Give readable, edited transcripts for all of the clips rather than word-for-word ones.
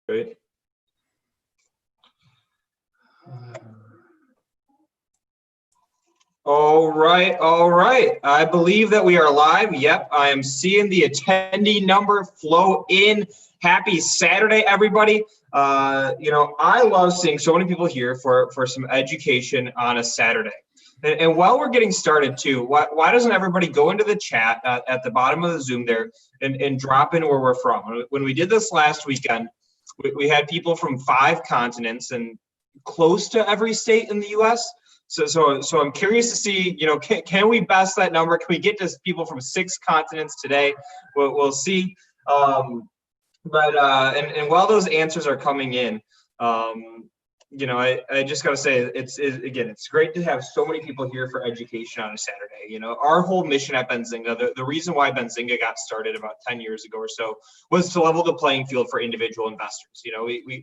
Great. All right. I believe that we are live. Yep, I am seeing the attendee number flow in. Happy Saturday, everybody. I love seeing so many people here for some education on a Saturday. And while we're getting started too, why doesn't everybody go into the chat at the bottom of the Zoom there and drop in where we're from? When we did this last weekend, we had people from 5 continents and close to every state in the U.S. So I'm curious to see, can we best that number? Can we get to people from 6 continents today? We'll see. And while those answers are coming in, I just got to say, it's great to have so many people here for education on a Saturday. Our whole mission at Benzinga, the reason why Benzinga got started about 10 years ago or so was to level the playing field for individual investors.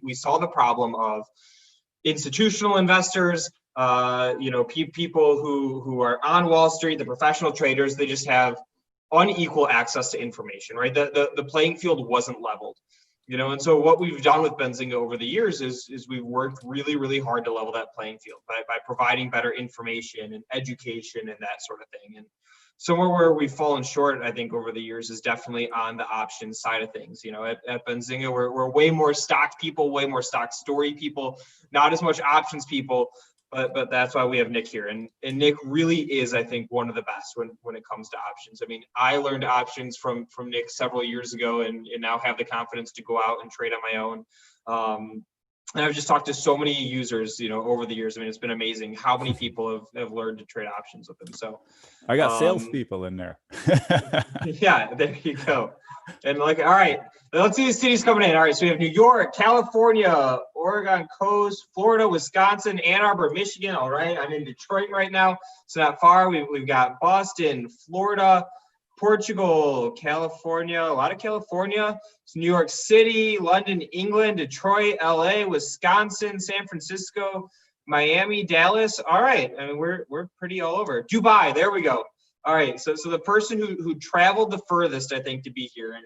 We saw the problem of institutional investors, people who are on Wall Street, the professional traders, they just have unequal access to information, right? The playing field wasn't leveled. And so what we've done with Benzinga over the years is we've worked really, really hard to level that playing field by providing better information and education and that sort of thing. And somewhere where we've fallen short, I think, over the years is definitely on the options side of things. At Benzinga, we're way more stock people, way more stock story people, not as much options people. But that's why we have Nic here. And Nic really is, I think, one of the best when it comes to options. I mean, I learned options from Nic several years ago and now have the confidence to go out and trade on my own. And I've just talked to so many users, over the years. I mean, it's been amazing how many people have learned to trade options with them. So I got salespeople in there. Yeah, there you go. And all right, let's see the cities coming in. All right, so we have New York, California, Oregon coast, Florida, Wisconsin, Ann Arbor, Michigan. All right, I'm in Detroit right now, so not far. We've got Boston, Florida, Portugal, California, a lot of California. It's New York City, London, England, Detroit, LA, Wisconsin, San Francisco, Miami, Dallas. All right, I mean, we're pretty all over. Dubai, there we go. All right, so the person who traveled the furthest, I think, to be here, and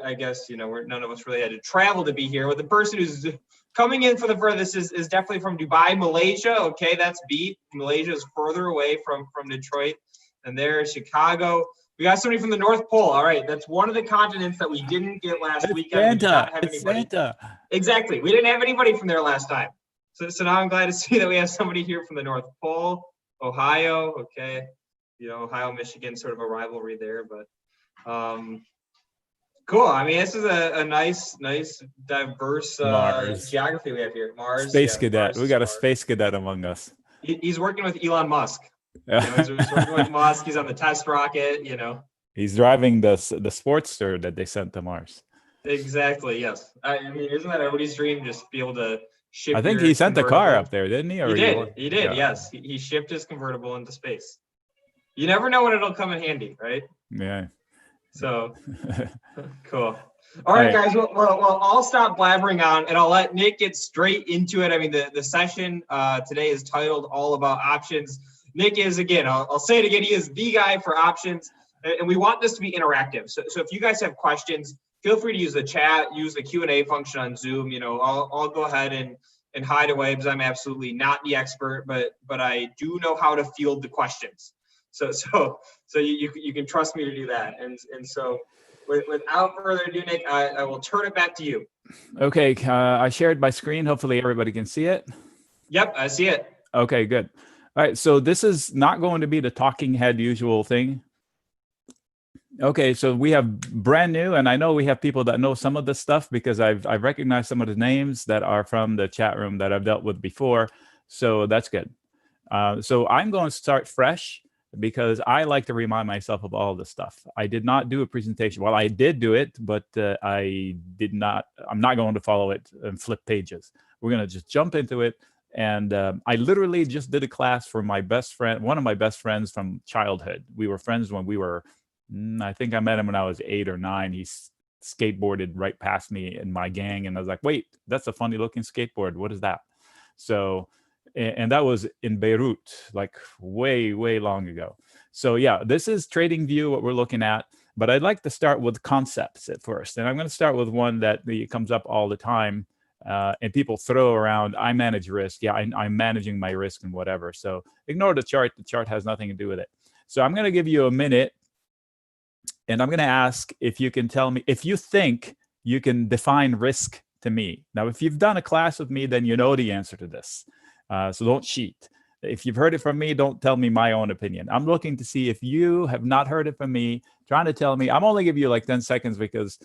I guess, none of us really had to travel to be here, but the person who's coming in for the furthest is definitely from Dubai, Malaysia. Okay, that's beat. Malaysia is further away from Detroit. And there's Chicago. We got somebody from the North Pole. All right, that's one of the continents that we didn't get last weekend. Santa. Exactly, we didn't have anybody from there last time. So now I'm glad to see that we have somebody here from the North Pole, Ohio. Okay. Ohio, Michigan, sort of a rivalry there, but cool. I mean, this is a nice, diverse geography we have here. Mars, space cadet. We got a space cadet among us. He's working with Elon Musk. He's working with Musk. He's on the test rocket. He's driving the Sportster that they sent to Mars. Exactly. Yes. I mean, isn't that everybody's dream? Just be able to ship. I think he sent the car up there, didn't he? Or he did. Yeah. Yes. He shipped his convertible into space. You never know when it'll come in handy, right? Yeah. So, cool. All right, guys. Well, I'll stop blabbering on, and I'll let Nic get straight into it. I mean, the session today is titled All About Options. Nic is, again, I'll say it again, he is the guy for options, and we want this to be interactive. So if you guys have questions, feel free to use the chat, use the Q&A function on Zoom. I'll go ahead and hide away because I'm absolutely not the expert, but I do know how to field the questions. So you can trust me to do that. And so without further ado, Nic, I will turn it back to you. Okay, I shared my screen. Hopefully everybody can see it. Yep, I see it. Okay, good. All right, so this is not going to be the talking head usual thing. Okay, so we have brand new, and I know we have people that know some of this stuff because I've recognized some of the names that are from the chat room that I've dealt with before. So that's good. So I'm going to start fresh because I like to remind myself of all this stuff. I did not do a presentation. Well, I did do it, but I'm not going to follow it and flip pages. We're going to just jump into it. And I literally just did a class for my best friend, one of my best friends from childhood. We were friends when we were, I think I met him when I was 8 or 9. He skateboarded right past me in my gang. And I was like, wait, that's a funny looking skateboard. What is that? So, and that was in Beirut, like way, way long ago. So yeah, this is TradingView, what we're looking at. But I'd like to start with concepts at first. And I'm going to start with one that comes up all the time. And people throw around, I manage risk. Yeah, I'm managing my risk and whatever. So ignore the chart. The chart has nothing to do with it. So I'm going to give you a minute. And I'm going to ask if you can tell me if you think you can define risk to me. Now, if you've done a class with me, then you know the answer to this. So don't cheat. If you've heard it from me, don't tell me my own opinion. I'm looking to see if you have not heard it from me, trying to tell me. I'm only giving you like 10 seconds because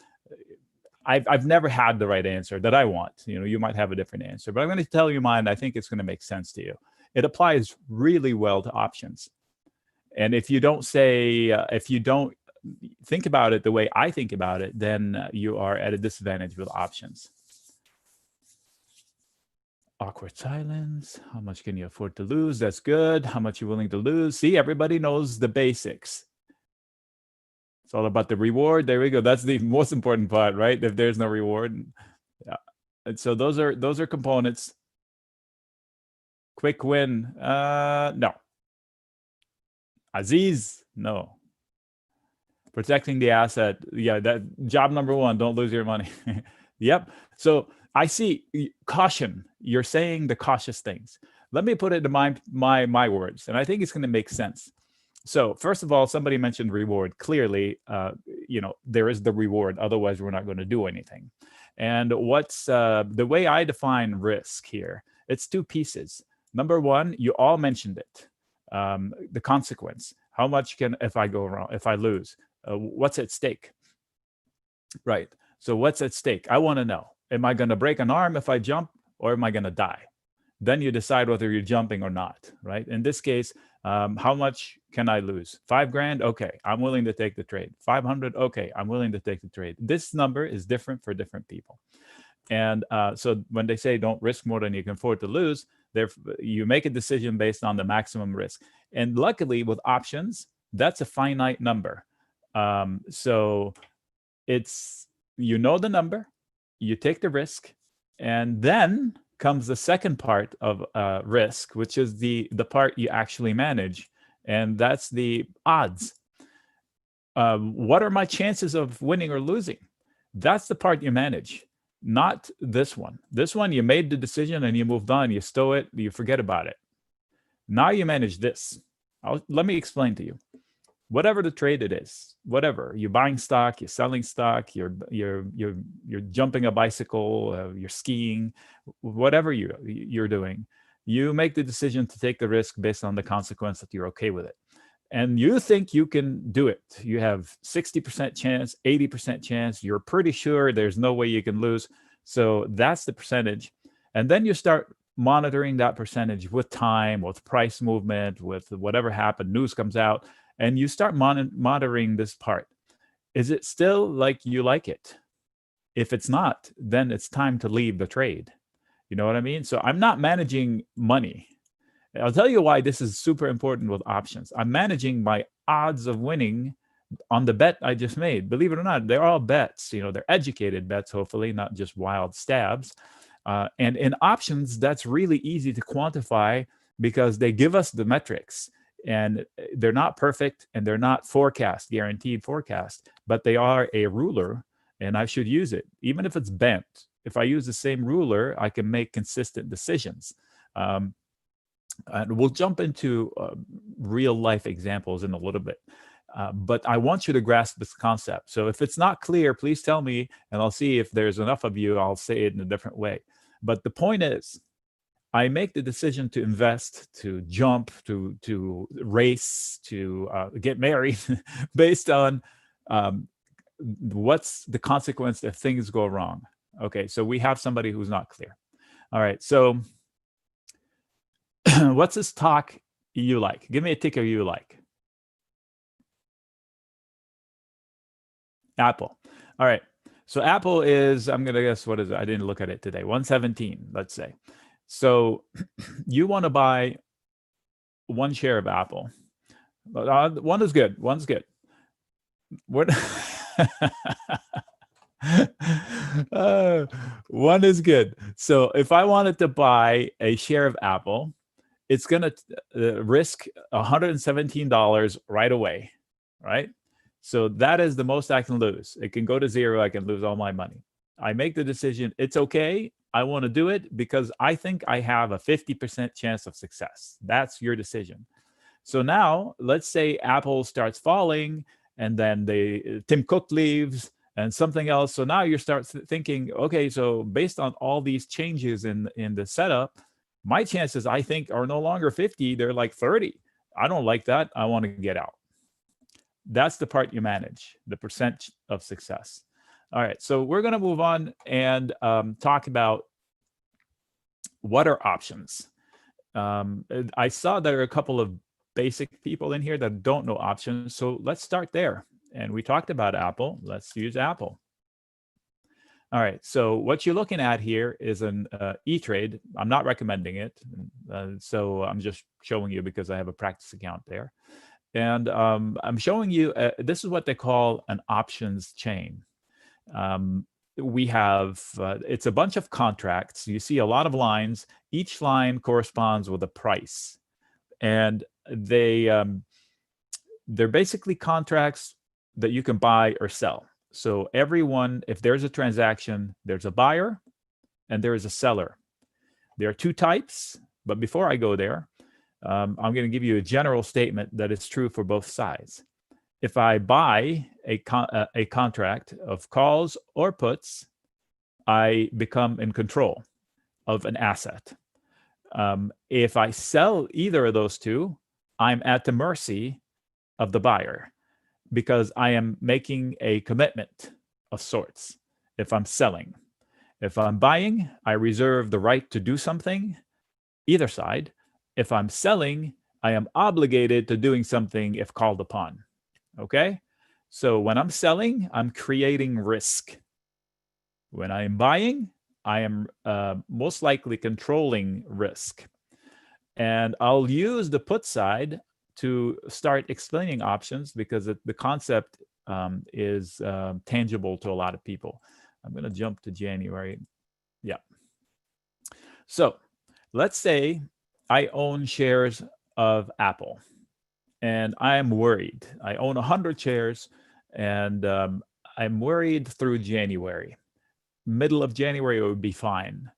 I've never had the right answer that I want. You might have a different answer, but I'm going to tell you mine. I think it's going to make sense to you. It applies really well to options. And if you don't think about it the way I think about it, then you are at a disadvantage with options. Awkward silence. How much can you afford to lose? That's good. How much are you willing to lose? See, everybody knows the basics. It's all about the reward. There we go. That's the most important part, right? If there's no reward. Yeah. And so those are components. Quick win. No. Aziz, no. Protecting the asset. Yeah, that job number one, don't lose your money. Yep. So I see caution. You're saying the cautious things. Let me put it in my words, and I think it's going to make sense. So first of all, somebody mentioned reward. Clearly, there is the reward. Otherwise, we're not going to do anything. And what's the way I define risk here? It's two pieces. Number one, you all mentioned it. The consequence. How much if I go wrong, if I lose, what's at stake? Right. So what's at stake? I want to know. Am I going to break an arm if I jump, or am I going to die? Then you decide whether you're jumping or not, right? In this case, how much can I lose? $5,000? Okay, I'm willing to take the trade. 500? Okay, I'm willing to take the trade. This number is different for different people. And so when they say don't risk more than you can afford to lose, you make a decision based on the maximum risk. And luckily with options, that's a finite number. So it's, the number, you take the risk, and then comes the second part of risk, which is the part you actually manage, and that's the odds. What are my chances of winning or losing? That's the part you manage, not this one. This one, you made the decision and you moved on, you stow it, you forget about it. Now you manage this. Let me explain to you. Whatever the trade it is, whatever you're buying stock, you're selling stock, you're jumping a bicycle, you're skiing, whatever you're doing, you make the decision to take the risk based on the consequence that you're okay with it, and you think you can do it. You have 60% chance, 80% chance. You're pretty sure there's no way you can lose. So that's the percentage, and then you start monitoring that percentage with time, with price movement, with whatever happened. News comes out. And you start monitoring this part. Is it still like you like it? If it's not, then it's time to leave the trade. You know what I mean? So I'm not managing money. I'll tell you why this is super important with options. I'm managing my odds of winning on the bet I just made. Believe it or not, they're all bets. They're educated bets, hopefully, not just wild stabs. And in options, that's really easy to quantify because they give us the metrics. And they're not perfect, and they're not guaranteed forecast, but they are a ruler, and I should use it. Even if it's bent, if I use the same ruler, I can make consistent decisions. And we'll jump into real life examples in a little bit. But I want you to grasp this concept. So if it's not clear, please tell me, and I'll see if there's enough of you, I'll say it in a different way. But the point is, I make the decision to invest, to jump, to race, to get married based on what's the consequence if things go wrong. Okay, so we have somebody who's not clear. All right, so what's this stock you like? Give me a ticker you like. Apple. All right, so Apple is, I'm going to guess, what is it? I didn't look at it today. 117, let's say. So you want to buy one share of Apple. One is good. One's good. What? One is good. So if I wanted to buy a share of Apple, it's going to risk $117 right away, right? So that is the most I can lose. It can go to zero. I can lose all my money. I make the decision. It's okay. I want to do it because I think I have a 50% chance of success. That's your decision. So now let's say Apple starts falling and then Tim Cook leaves and something else. So now you start thinking, okay, so based on all these changes in the setup, my chances I think are no longer 50, they're like 30. I don't like that. I want to get out. That's the part you manage, the percent of success. All right, so we're going to move on and talk about what are options. I saw there are a couple of basic people in here that don't know options. So let's start there. And we talked about Apple. Let's use Apple. All right, so what you're looking at here is an E-Trade. I'm not recommending it. So I'm just showing you because I have a practice account there. And I'm showing you, this is what they call an options chain. We have, it's a bunch of contracts. You see a lot of lines. Each line corresponds with a price. And they're basically contracts that you can buy or sell. So everyone, if there's a transaction, there's a buyer and there is a seller. There are two types, but before I go there, I'm going to give you a general statement that is true for both sides. If I buy a contract of calls or puts, I become in control of an asset. If I sell either of those two, I'm at the mercy of the buyer because I am making a commitment of sorts if I'm selling. If I'm buying, I reserve the right to do something, either side. If I'm selling, I am obligated to doing something if called upon. Okay? So when I'm selling, I'm creating risk. When I am buying, I am most likely controlling risk. And I'll use the put side to start explaining options because the concept is tangible to a lot of people. I'm going to jump to January. Yeah. So let's say I own shares of Apple and I'm worried. I own 100 shares and I'm worried through January. Middle of January, it would be fine.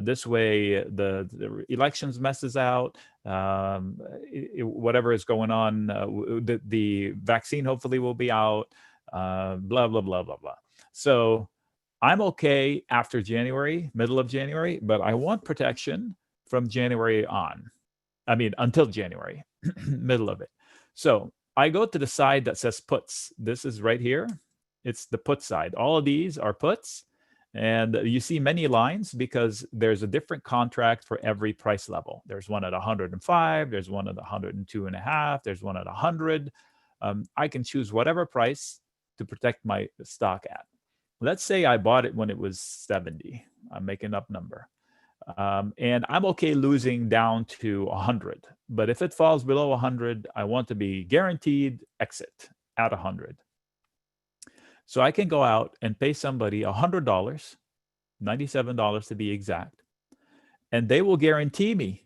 This way, the elections messes out, whatever is going on, the vaccine hopefully will be out, blah, blah, blah, blah, blah. So I'm okay after January, middle of January, but I want protection from January on. I mean, until January, middle of it. So I go to the side that says puts. This is right here. It's the put side. All of these are puts. And you see many lines because there's a different contract for every price level. There's one at 105, there's one at 102.5, there's one at 100. I can choose whatever price to protect my stock at. Let's say I bought it when it was 70. I'm making up number. And I'm okay losing down to 100. But if it falls below 100, I want to be guaranteed exit at 100. So I can go out and pay somebody $100, $97 to be exact, and they will guarantee me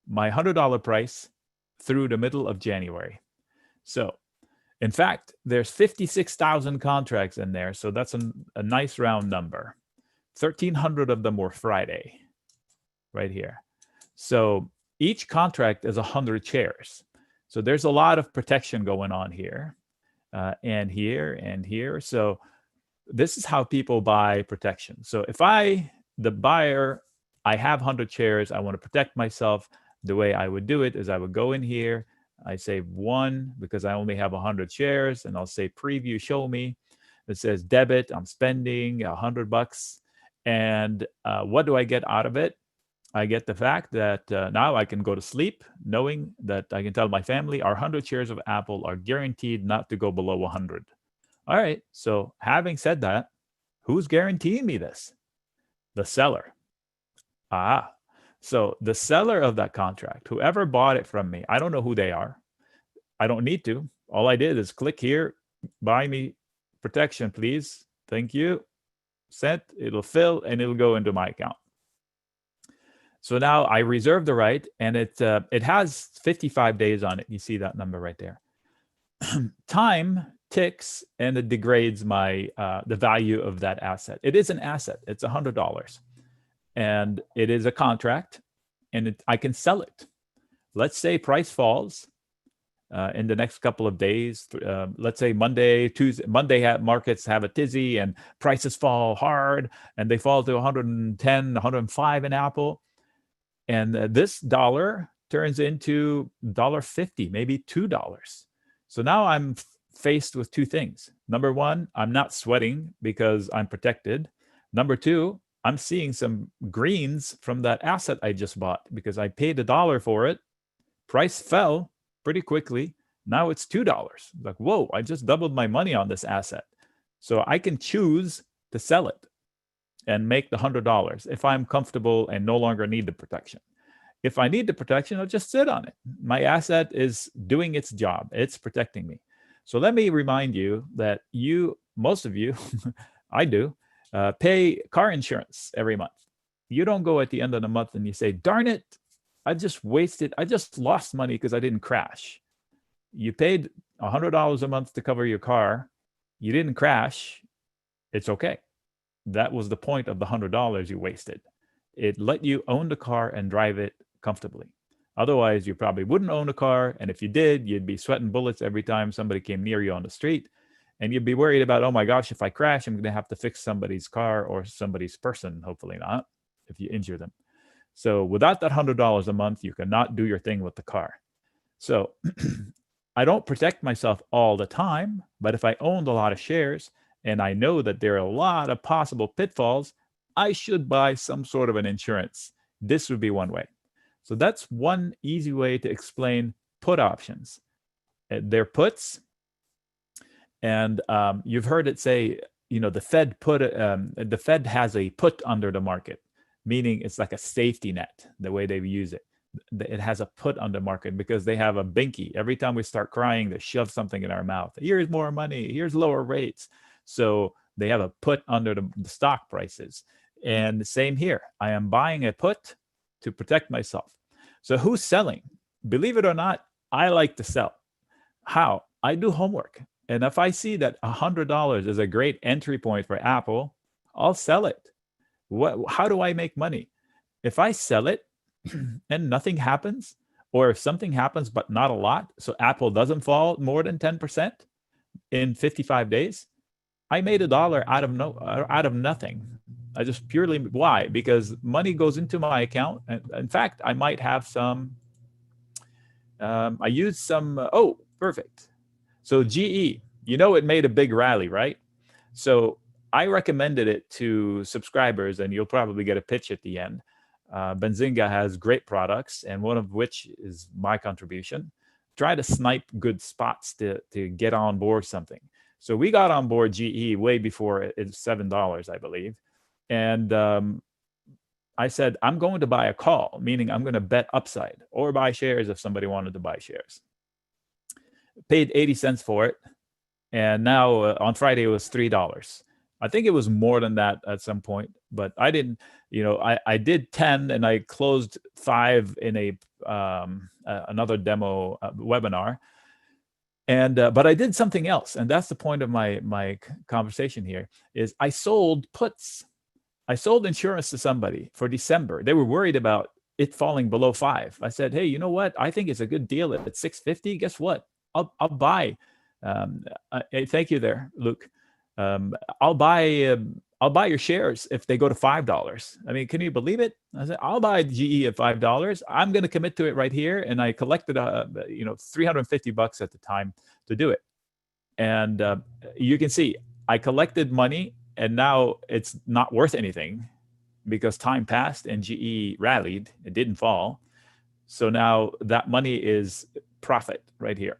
my $100 price through the middle of January. So in fact, there's 56,000 contracts in there. So that's a nice round number. 1,300 of them were Friday, right here. So each contract is 100 shares. So there's a lot of protection going on here. And here and here. So this is how people buy protection. So if the buyer, I have 100 shares, I want to protect myself. The way I would do it is I would go in here, I say 1 because I only have 100 shares, and I'll say preview, show me. It says debit, I'm spending $100. And what do I get out of it? I get the fact that now I can go to sleep knowing that I can tell my family our 100 shares of Apple are guaranteed not to go below 100. All right. So having said that, who's guaranteeing me this? The seller. So the seller of that contract, whoever bought it from me, I don't know who they are. I don't need to. All I did is click here, buy me protection, please. Thank you. Sent. It'll fill and it'll go into my account. So now I reserve the right, and it has 55 days on it. You see that number right there. Time ticks and it degrades my the value of that asset. It is an asset. It's $100, and it is a contract, and I can sell it. Let's say price falls in the next couple of days. Let's say Monday, Tuesday, markets have a tizzy and prices fall hard, and they fall to 110, 105 in Apple, and this dollar turns into $1.50, maybe $2. So now I'm faced with two things. Number one, I'm not sweating because I'm protected. Number two, I'm seeing some greens from that asset I just bought because I paid $1 for it. Price fell pretty quickly. Now it's $2. Like, whoa, I just doubled my money on this asset. So I can choose to sell it and make the $100 if I'm comfortable and no longer need the protection. If I need the protection, I'll just sit on it. My asset is doing its job. It's protecting me. So let me remind you that most of you, I do, pay car insurance every month. You don't go at the end of the month and you say, darn it, I just lost money because I didn't crash. You paid $100 a month to cover your car. You didn't crash. It's okay. That was the point of the $100 you wasted. It let you own the car and drive it comfortably. Otherwise, you probably wouldn't own a car. And if you did, you'd be sweating bullets every time somebody came near you on the street. And you'd be worried about, oh my gosh, if I crash, I'm going to have to fix somebody's car or somebody's person. Hopefully not, if you injure them. So without that $100 a month, you cannot do your thing with the car. So I don't protect myself all the time, but if I owned a lot of shares and I know that there are a lot of possible pitfalls, I should buy some sort of an insurance. This would be one way. So that's one easy way to explain put options. They're puts, and you've heard it say, the Fed has a put under the market, meaning it's like a safety net, the way they use it. It has a put on the market because they have a binky. Every time we start crying, they shove something in our mouth. Here's more money. Here's lower rates. So they have a put under the stock prices. And the same here. I am buying a put to protect myself. So who's selling? Believe it or not, I like to sell. How? I do homework. And if I see that $100 is a great entry point for Apple, I'll sell it. How do I make money? If I sell it and nothing happens, or if something happens but not a lot, so Apple doesn't fall more than 10% in 55 days, I made $1 out of nothing. I just purely, why? Because money goes into my account. And in fact, I might have some, I used some, perfect. So GE, it made a big rally, right? So I recommended it to subscribers, and you'll probably get a pitch at the end. Benzinga has great products, and one of which is my contribution. Try to snipe good spots to get on board something. So we got on board GE way before it's $7, I believe. And I said, I'm going to buy a call, meaning I'm going to bet upside or buy shares if somebody wanted to buy shares. Paid 80 cents for it. And now on Friday, it was $3. I think it was more than that at some point, but I didn't, I did 10 and I closed 5 in a another demo webinar. And but I did something else, and that's the point of my conversation here. Is I sold puts. I sold insurance to somebody for December. They were worried about it falling below 5. I said, hey, you know what? I think it's a good deal at $6.50. Guess what? I'll buy. Thank you there, Luke. I'll buy your shares if they go to $5. I mean, can you believe it? I said, I'll buy GE at $5. I'm going to commit to it right here. And I collected, $350 at the time to do it. And you can see I collected money, and now it's not worth anything because time passed and GE rallied. It didn't fall. So now that money is profit right here.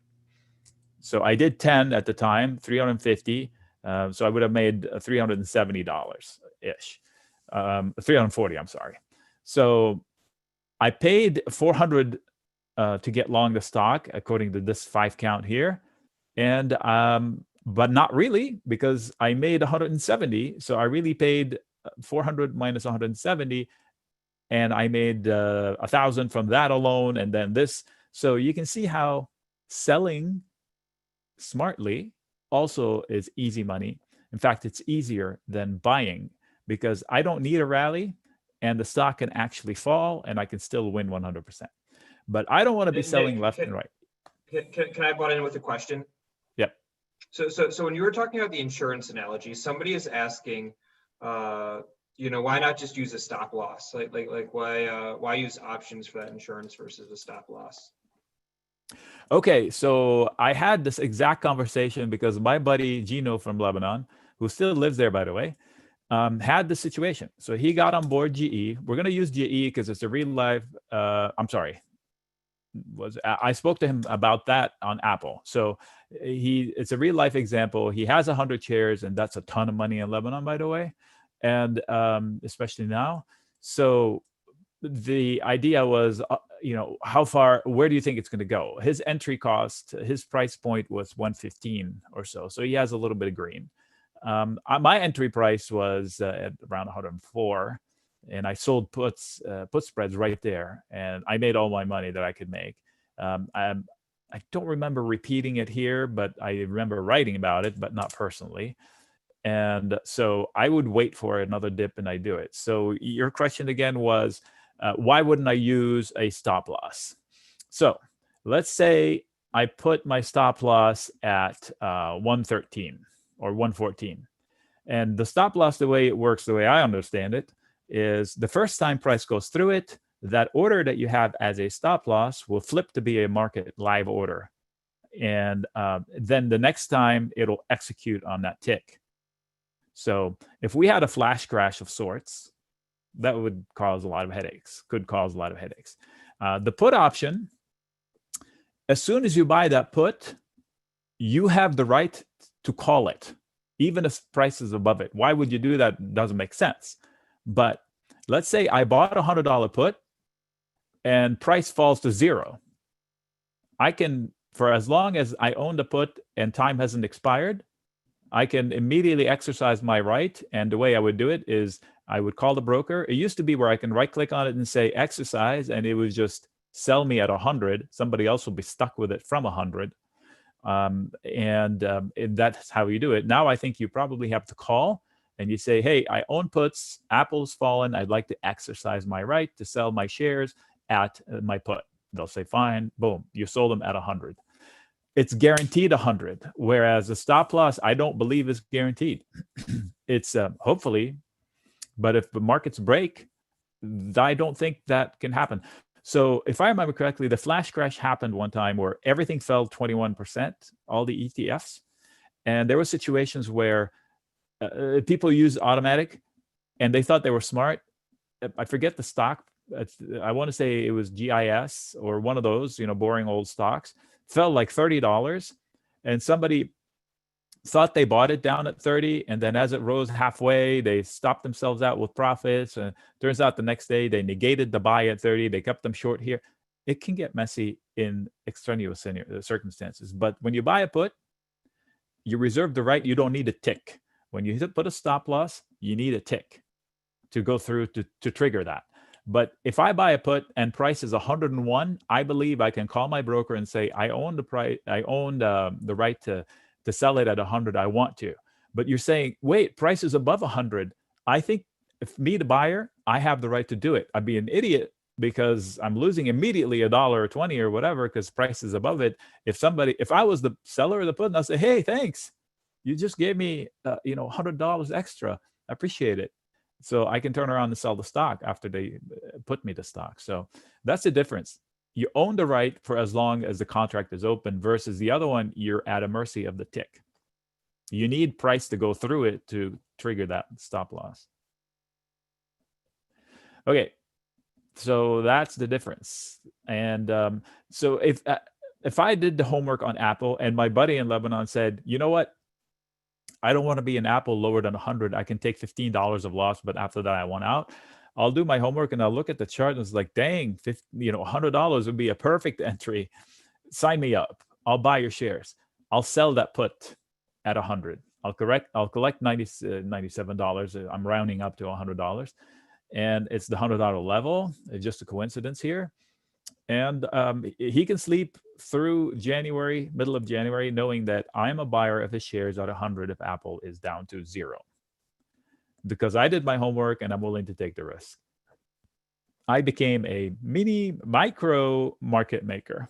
So I did 10 at the time, 350. So I would have made $370-ish, 340, I'm sorry. So I paid 400 to get long the stock, according to this 5 count here. And, but not really, because I made 170. So I really paid 400 minus 170. And I made 1,000 from that alone. And then this. So you can see how selling smartly also is easy money. In fact, it's easier than buying because I don't need a rally and the stock can actually fall and I can still win 100%. But I don't want to be selling left and right. Can I butt in with a question? Yep. So when you were talking about the insurance analogy, somebody is asking, why not just use a stop loss? Like why use options for that insurance versus a stop loss? Okay, so I had this exact conversation because my buddy Gino from Lebanon, who still lives there, by the way, had the situation. So he got on board GE. We're going to use GE because it's a real life. I'm sorry. I spoke to him about that on Apple. So it's a real life example. He has 100 shares, and that's a ton of money in Lebanon, by the way, and especially now. So the idea was, how far, where do you think it's going to go? His entry cost, his price point was 115 or so. So he has a little bit of green. My entry price was at around 104, and I sold put spreads right there, and I made all my money that I could make. I don't remember repeating it here, but I remember writing about it, but not personally. And so I would wait for another dip and I do it. So your question again was, why wouldn't I use a stop loss? So let's say I put my stop loss at 113 or 114. And the stop loss, the way it works, the way I understand it, is the first time price goes through it, that order that you have as a stop loss will flip to be a market live order. And then the next time it'll execute on that tick. So if we had a flash crash of sorts, that would cause a lot of headaches, could cause a lot of headaches. The put option, as soon as you buy that put, you have the right to call it, even if price is above it. Why would you do that? Doesn't make sense. But let's say I bought a $100 put and price falls to zero. I can, for as long as I own the put and time hasn't expired, I can immediately exercise my right. And the way I would do it is I would call the broker. It used to be where I can right click on it and say exercise, and it would just sell me at 100. Somebody else will be stuck with it from 100. And that's how you do it. Now I think you probably have to call and you say, hey, I own puts, Apple's fallen. I'd like to exercise my right to sell my shares at my put. They'll say, fine, boom, you sold them at 100. It's guaranteed 100, whereas a stop loss, I don't believe is guaranteed. It's hopefully, but if the markets break, I don't think that can happen. So if I remember correctly, the flash crash happened one time where everything fell 21%, all the ETFs. And there were situations where people used automatic and they thought they were smart. I forget the stock. I want to say it was GIS or one of those, boring old stocks. Fell like $30, and somebody thought they bought it down at 30, and then as it rose halfway, they stopped themselves out with profits. And turns out the next day they negated the buy at 30. They kept them short here. It can get messy in extraneous circumstances. But when you buy a put, you reserve the right. You don't need a tick. When you put a stop loss, you need a tick to go through to trigger that. But if I buy a put and price is 101, I believe I can call my broker and say, I own the price. I own the right to sell it at 100. I want to. But you're saying, wait, price is above 100. I think if me, the buyer, I have the right to do it. I'd be an idiot because I'm losing immediately $1 or 20 or whatever because price is above it. If I was the seller of the put, and I'll say, hey, thanks. You just gave me, $100 extra. I appreciate it. So I can turn around and sell the stock after they put me the stock. So that's the difference. You own the right for as long as the contract is open versus the other one, you're at a mercy of the tick. You need price to go through it to trigger that stop loss. Okay, so that's the difference. And so if I did the homework on Apple and my buddy in Lebanon said, you know what? I don't want to be an Apple lower than 100. I can take $15 of loss, but after that I want out. I'll do my homework and I'll look at the chart and it's like, dang, $100 would be a perfect entry. Sign me up. I'll buy your shares. I'll sell that put at 100. I'll collect $97. I'm rounding up to $100, and it's the $100 level. It's just a coincidence here. And he can sleep through January, middle of January, knowing that I'm a buyer of his shares at 100 if Apple is down to 0. Because I did my homework and I'm willing to take the risk. I became a micro market maker.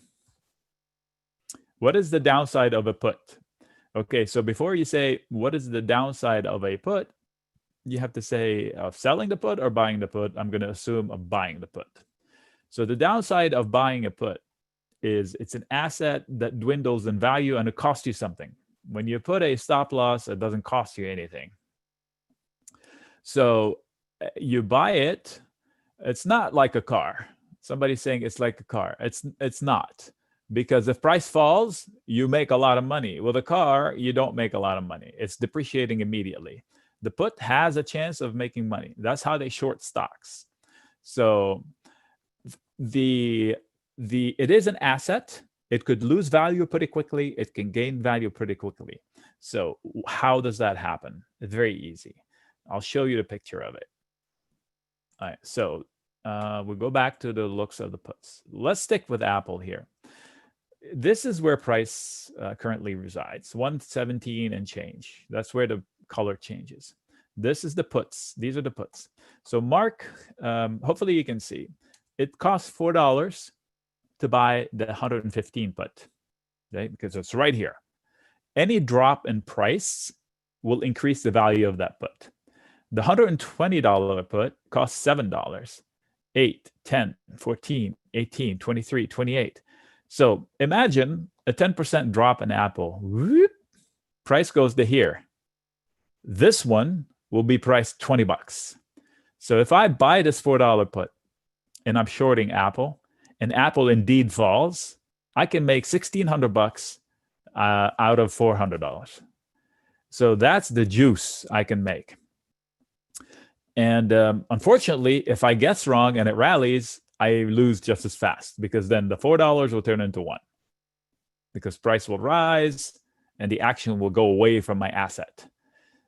What is the downside of a put? Okay, so before you say, what is the downside of a put? You have to say of selling the put or buying the put. I'm going to assume of buying the put. So the downside of buying a put is it's an asset that dwindles in value and it costs you something. When you put a stop loss, it doesn't cost you anything. So you buy it. It's not like a car. Somebody's saying it's like a car. It's not. Because if price falls, you make a lot of money. With a car, you don't make a lot of money. It's depreciating immediately. The put has a chance of making money. That's how they short stocks. So it is an asset. It could lose value pretty quickly. It can gain value pretty quickly. So how does that happen? It's very easy. I'll show you the picture of it. All right, so we'll go back to the looks of the puts. Let's stick with Apple here. This is where price currently resides, 117 and change. That's where the color changes. This is the puts. These are the puts. So mark, hopefully you can see, it costs $4 to buy the 115 put, okay? Because it's right here. Any drop in price will increase the value of that put. The $120 put costs $7, 8, 10, 14, 18, 23, 28. So imagine a 10% drop in Apple. Whoop, price goes to here. This one will be priced $20. So if I buy this $4 put and I'm shorting Apple, and Apple indeed falls, I can make $1,600 out of $400. So that's the juice I can make. And unfortunately, if I guess wrong and it rallies, I lose just as fast, because then the $4 will turn into $1, because price will rise and the action will go away from my asset.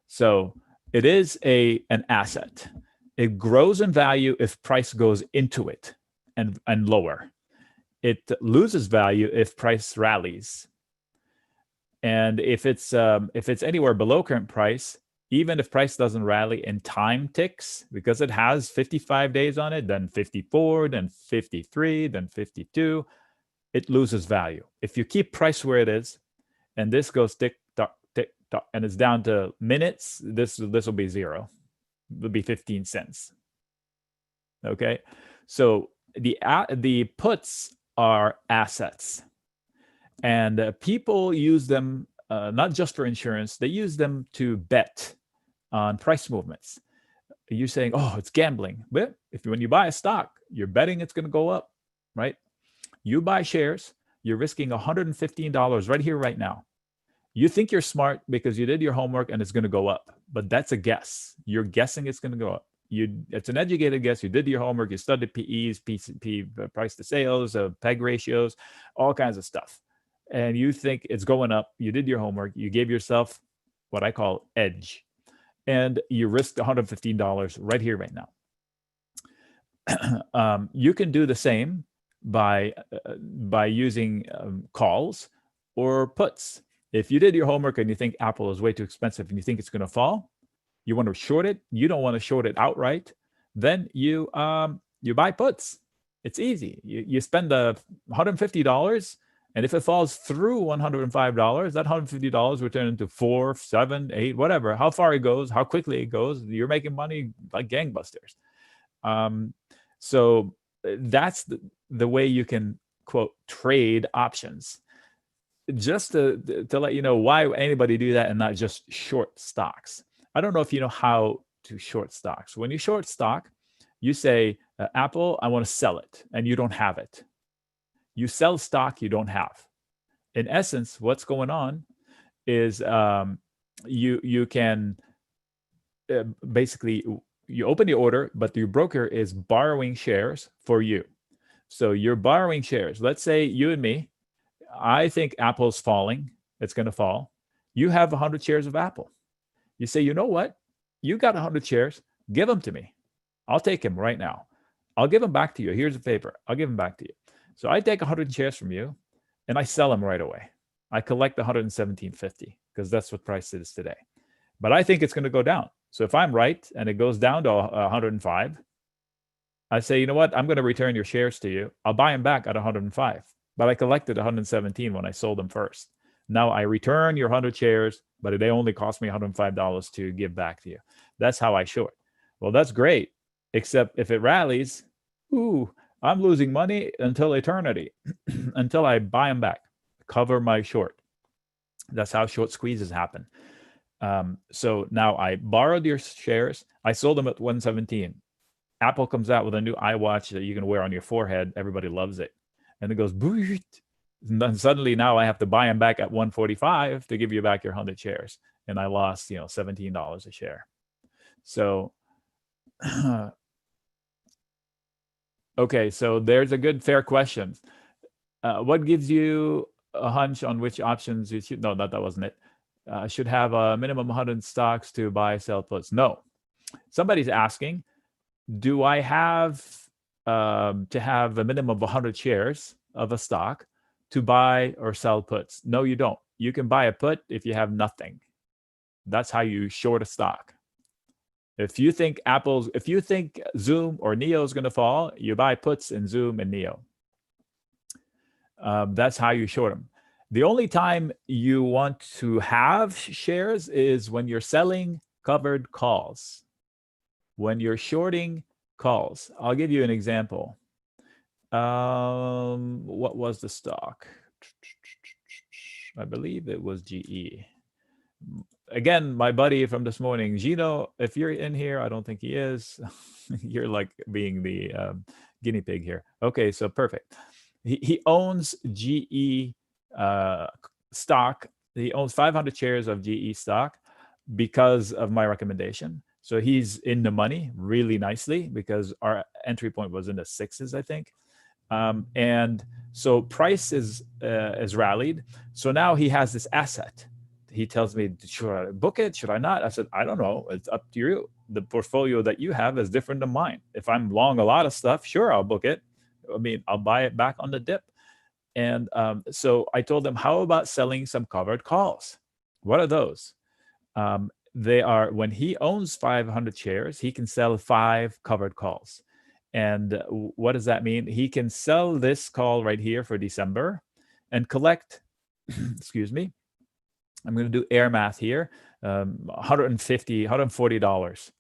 So it is an asset. It grows in value if price goes into it and lower. It loses value if price rallies. And if it's anywhere below current price, even if price doesn't rally and time ticks, because it has 55 days on it, then 54, then 53, then 52, it loses value. If you keep price where it is, and this goes tick tock, and it's down to minutes, this will be 0. It'll be 15 cents. Okay, so the puts are assets, and people use them not just for insurance. They use them to bet on price movements. You're saying, oh, it's gambling. But when you buy a stock, you're betting it's going to go up, right? You buy shares, you're risking $115 right here, right now. You think you're smart because you did your homework and it's going to go up, but that's a guess. You're guessing it's going to go up. It's an educated guess. You did your homework. You studied PEs, price to sales, PEG ratios, all kinds of stuff. And you think it's going up. You did your homework. You gave yourself what I call edge. And you risked $115 right here, right now. You can do the same by using calls or puts. If you did your homework and you think Apple is way too expensive and you think it's going to fall, you want to short it. You don't want to short it outright. Then you buy puts. It's easy. You spend the $150. And if it falls through $105, that $150 will turn into 4, 7, 8, whatever. How far it goes, how quickly it goes, you're making money like gangbusters. So that's the way you can, quote, trade options. Just to let you know why anybody do that and not just short stocks. I don't know if you know how to short stocks. When you short stock, you say, Apple, I want to sell it, and you don't have it. You sell stock you don't have. In essence, what's going on is you can basically, you open the order, but your broker is borrowing shares for you. So you're borrowing shares. Let's say you and me, I think Apple's falling. It's going to fall. You have 100 shares of Apple. You say, you know what? You got 100 shares. Give them to me. I'll take them right now. I'll give them back to you. Here's a paper. I'll give them back to you. So I take 100 shares from you and I sell them right away. I collect 117.50 because that's what price it is today. But I think it's going to go down. So if I'm right and it goes down to 105, I say, you know what? I'm going to return your shares to you. I'll buy them back at 105. But I collected 117 when I sold them first. Now I return your 100 shares, but they only cost me $105 to give back to you. That's how I short. Well, that's great, except if it rallies, I'm losing money until eternity, until I buy them back, cover my short. That's how short squeezes happen. So now I borrowed your shares. I sold them at 117. Apple comes out with a new iWatch that you can wear on your forehead. Everybody loves it. And it goes, boosh. And then suddenly now I have to buy them back at 145 to give you back your 100 shares. And I lost, $17 a share. So, okay, so there's a good, fair question. What gives you a hunch on which options you should? No, that wasn't it. Should have a minimum 100 stocks to buy, sell puts. No. Somebody's asking, do I have to have a minimum of 100 shares of a stock to buy or sell puts? No, you don't. You can buy a put if you have nothing. That's how you short a stock. If you think Zoom or Neo is going to fall, you buy puts in Zoom and Neo. That's how you short them. The only time you want to have shares is when you're selling covered calls. When you're shorting calls. I'll give you an example. What was the stock? I believe it was GE. Again, my buddy from this morning, Gino, if you're in here, I don't think he is. You're like being the guinea pig here. Okay, so perfect. He owns GE stock. He owns 500 shares of GE stock because of my recommendation. So he's in the money really nicely because our entry point was in the 6s, I think. And so price is rallied. So now he has this asset. He tells me, should I book it? Should I not? I said, I don't know. It's up to you. The portfolio that you have is different than mine. If I'm long a lot of stuff, sure, I'll book it. I mean, I'll buy it back on the dip. And so I told him, how about selling some covered calls? What are those? They are, when he owns 500 shares, he can sell 5 covered calls. And what does that mean? He can sell this call right here for December and collect, excuse me, I'm going to do air math here, $140.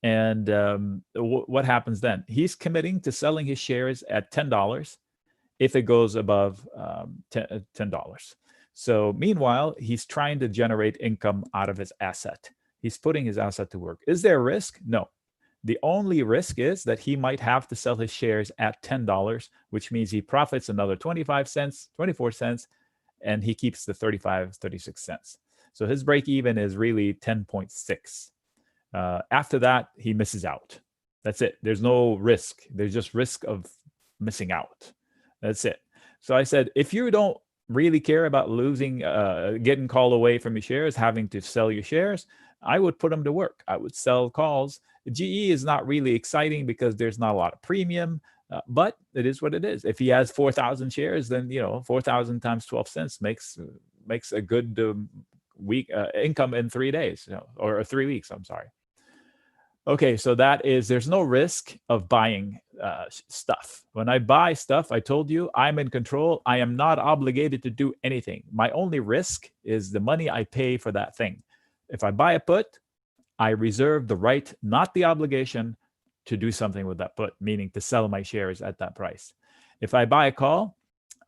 And what happens then? He's committing to selling his shares at $10 if it goes above $10. So meanwhile, he's trying to generate income out of his asset. He's putting his asset to work. Is there a risk? No. The only risk is that he might have to sell his shares at $10, which means he profits another 25 cents, 24 cents, and he keeps the 35, 36 cents. So his break even is really 10.6. After that, he misses out. That's it. There's no risk. There's just risk of missing out. That's it. So I said, if you don't really care about losing, getting called away from your shares, having to sell your shares, I would put them to work. I would sell calls. GE is not really exciting because there's not a lot of premium, but it is what it is. If he has 4,000 shares, then 4,000 times 12 cents makes a good week income in 3 days, or 3 weeks. I'm sorry. Okay, so there's no risk of buying stuff. When I buy stuff, I told you I'm in control. I am not obligated to do anything. My only risk is the money I pay for that thing. If I buy a put, I reserve the right, not the obligation, to do something with that put, meaning to sell my shares at that price. If I buy a call,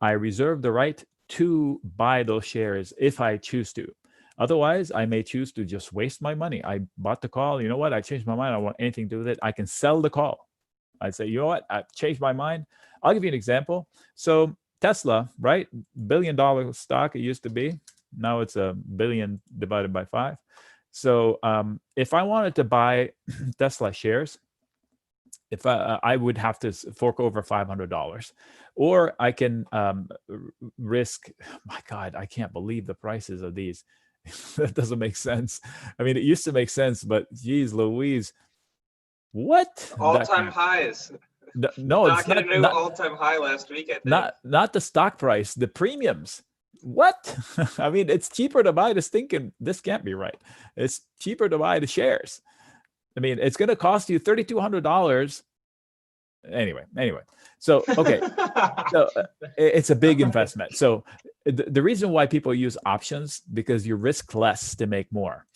I reserve the right to buy those shares if I choose to. Otherwise, I may choose to just waste my money. I bought the call. You know what? I changed my mind. I don't want anything to do with it. I can sell the call. I say, you know what? I've changed my mind. I'll give you an example. So Tesla, right? $1 billion stock it used to be. Now it's a billion divided by 5. So if I wanted to buy Tesla shares, if I would have to fork over $500, or I can risk. My God, I can't believe the prices of these. That doesn't make sense. I mean, it used to make sense, but geez Louise, what? All-time highs. No, it's Knocking a new not all-time high last week, I think. not the stock price, the premiums. What? I mean, it's cheaper to buy this thinking this can't be right. It's cheaper to buy the shares. I mean, it's going to cost you $3,200. Anyway. So, okay. So it's a big investment. So the reason why people use options, because you risk less to make more.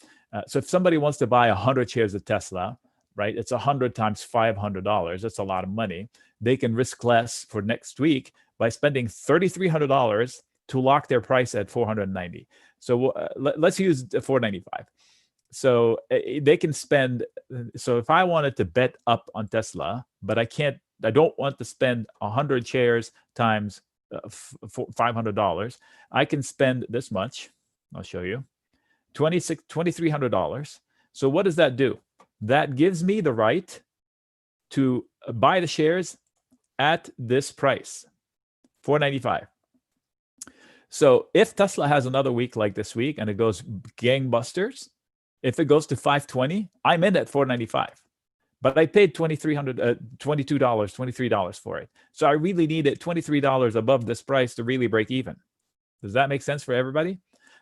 So if somebody wants to buy 100 shares of Tesla, right, it's 100 times $500. That's a lot of money. They can risk less for next week by spending $3,300 to lock their price at 490. So let's use 495. So they can spend. So if I wanted to bet up on Tesla, but I don't want to spend 100 shares times $500. I can spend this much. I'll show you. $2,300. So what does that do? That gives me the right to buy the shares at this price, $495. So if Tesla has another week like this week and it goes gangbusters, if it goes to 520, I'm in at 495. But I paid $23 for it. So I really needed $23 above this price to really break even. Does that make sense for everybody?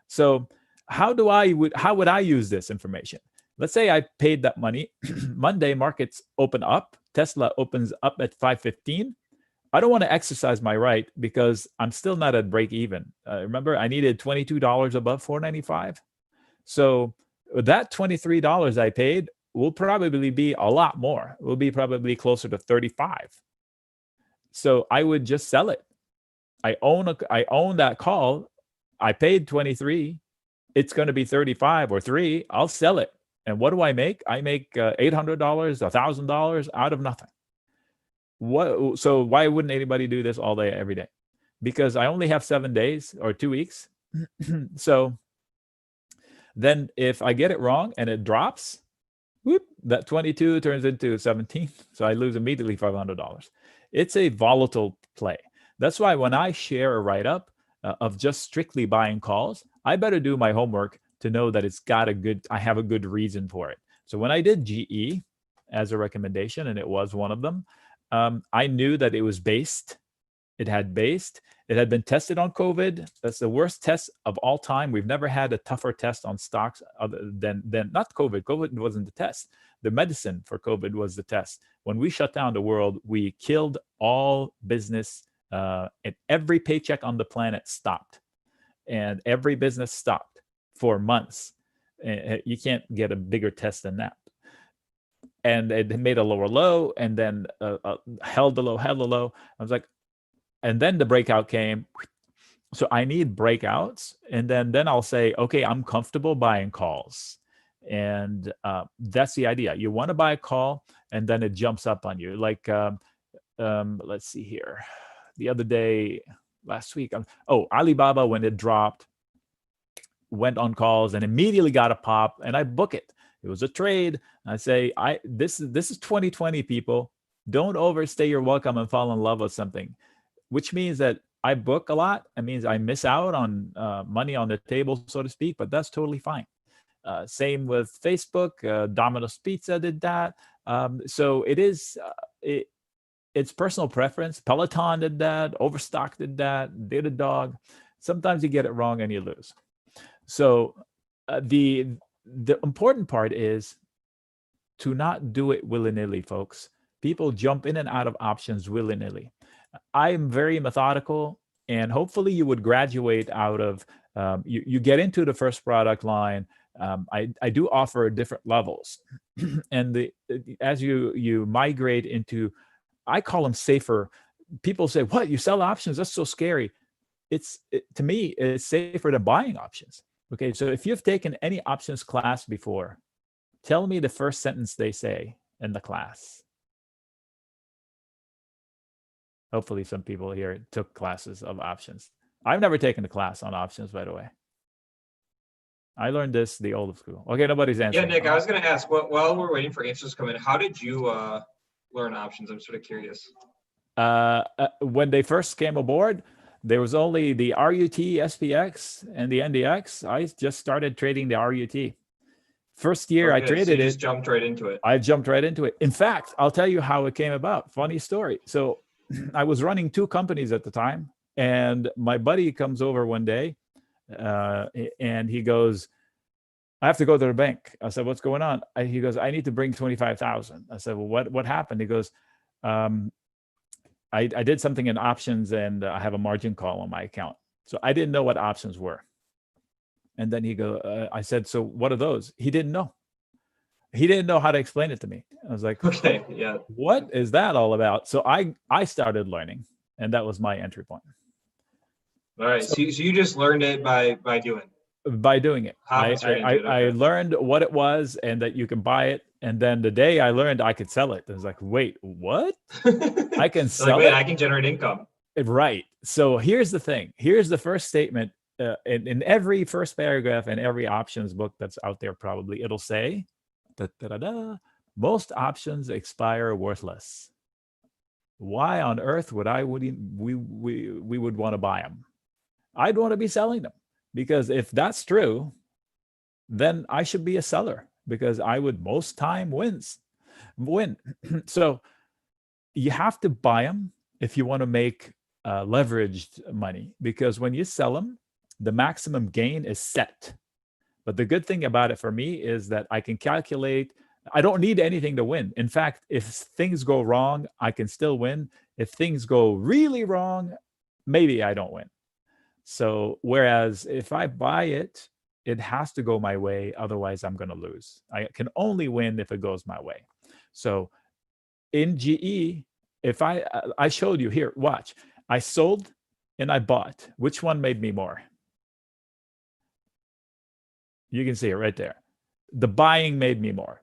So how would I use this information? Let's say I paid that money. Monday markets open up. Tesla opens up at 515. I don't want to exercise my right because I'm still not at break even. Remember, I needed $22 above 495. So that $23 I paid will probably be a lot more. Will be probably closer to 35. So I would just sell it. I own that call. I paid 23. It's going to be 35 or 3. I'll sell it. And what do I make? I make $800, $1,000 out of nothing. So why wouldn't anybody do this all day, every day? Because I only have 7 days or 2 weeks. So then if I get it wrong and it drops, whoop, that 22 turns into 17. So I lose immediately $500. It's a volatile play. That's why when I share a write-up of just strictly buying calls, I better do my homework to know that I have a good reason for it. So when I did GE as a recommendation, and it was one of them, I knew that it was based. It had been tested on COVID. That's the worst test of all time. We've never had a tougher test on stocks other than not COVID. COVID wasn't the test. The medicine for COVID was the test. When we shut down the world, we killed all business, and every paycheck on the planet stopped, and every business stopped for months. You can't get a bigger test than that. And it made a lower low, and then held the low. I was like, and then the breakout came. So I need breakouts, and then I'll say, okay, I'm comfortable buying calls, and that's the idea. You want to buy a call, and then it jumps up on you. Like, let's see here. The other day, last week, Alibaba, when it dropped, went on calls and immediately got a pop, and I book it. It was a trade. I say, this is 2020, people. Don't overstay your welcome and fall in love with something, which means that I book a lot. It means I miss out on money on the table, so to speak, but that's totally fine. Same with Facebook. Domino's Pizza did that. So it's personal preference. Peloton did that. Overstock did that. Datadog. Sometimes you get it wrong and you lose. So the important part is to not do it willy-nilly, folks. People jump in and out of options willy-nilly. I'm very methodical, and hopefully you would graduate out of, you get into the first product line. I do offer different levels. And as you migrate into, I call them safer. People say, what, you sell options? That's so scary. To me, it's safer than buying options. Okay, so if you've taken any options class before, tell me the first sentence they say in the class. Hopefully some people here took classes of options. I've never taken a class on options, by the way. I learned this the old school. Okay, nobody's answering. Yeah, Nick, I was going to ask, while we're waiting for answers to come in, how did you learn options? I'm sort of curious. When they first came aboard, there was only the RUT, SPX, and the NDX. I just started trading the RUT First year I Okay, so traded you it, just jumped right into it. I jumped right into it. In fact, I'll tell you how it came about. Funny story. So I was running 2 companies at the time, and my buddy comes over one day, and he goes, I have to go to the bank. I said, what's going on? He goes, I need to bring 25,000. I said, well, what happened? He goes, I did something in options, and I have a margin call on my account. So I didn't know what options were. And then I said, so what are those? He didn't know. He didn't know how to explain it to me. I was like, Okay, yeah. what is that all about? So I started learning, and that was my entry point. All right, so you just learned it by doing. By doing it. Hopping straight into it. I Okay. learned what it was and that you can buy it. And then the day I learned I could sell it, I was like, wait, what? I can sell Like, wait, it? I can generate income. Right. So here's the thing. Here's the first statement. In every first paragraph and every options book that's out there, probably it'll say, most options expire worthless. Why on earth would we would want to buy them? I'd want to be selling them, because if that's true, then I should be a seller, because I would most time win. So you have to buy them if you want to make leveraged money, because when you sell them, the maximum gain is set. But the good thing about it for me is that I can calculate. I don't need anything to win. In fact, if things go wrong, I can still win. If things go really wrong, maybe I don't win. So whereas if I buy it, it has to go my way. Otherwise, I'm going to lose. I can only win if it goes my way. So in GE, if I showed you here, watch, I sold and I bought. Which one made me more? You can see it right there. The buying made me more.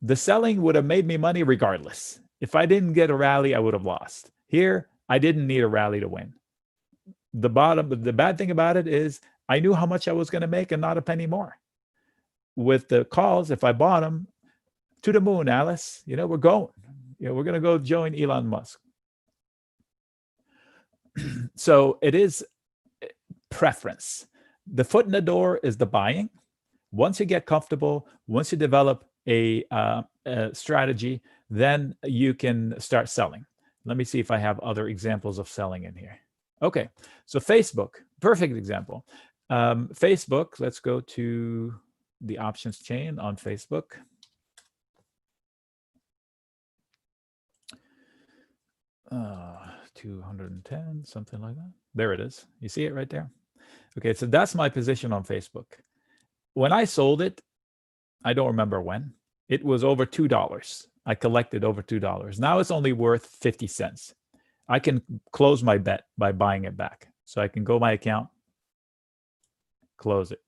The selling would have made me money regardless. If I didn't get a rally, I would have lost. Here, I didn't need a rally to win. The bad thing about it is I knew how much I was going to make and not a penny more. With the calls, if I bought them, to the moon, Alice, we're going. We're going to go join Elon Musk. So it is preference. The foot in the door is the buying. Once you get comfortable, once you develop a strategy, then you can start selling. Let me see if I have other examples of selling in here. Okay, so Facebook, perfect example. Facebook, let's go to the options chain on Facebook. Uh, 210, something like that. There it is. You see it right there? Okay, so that's my position on Facebook. When I sold it, I don't remember when, it was over $2. I collected over $2. Now it's only worth 50 cents. I can close my bet by buying it back. So I can go my account, close it.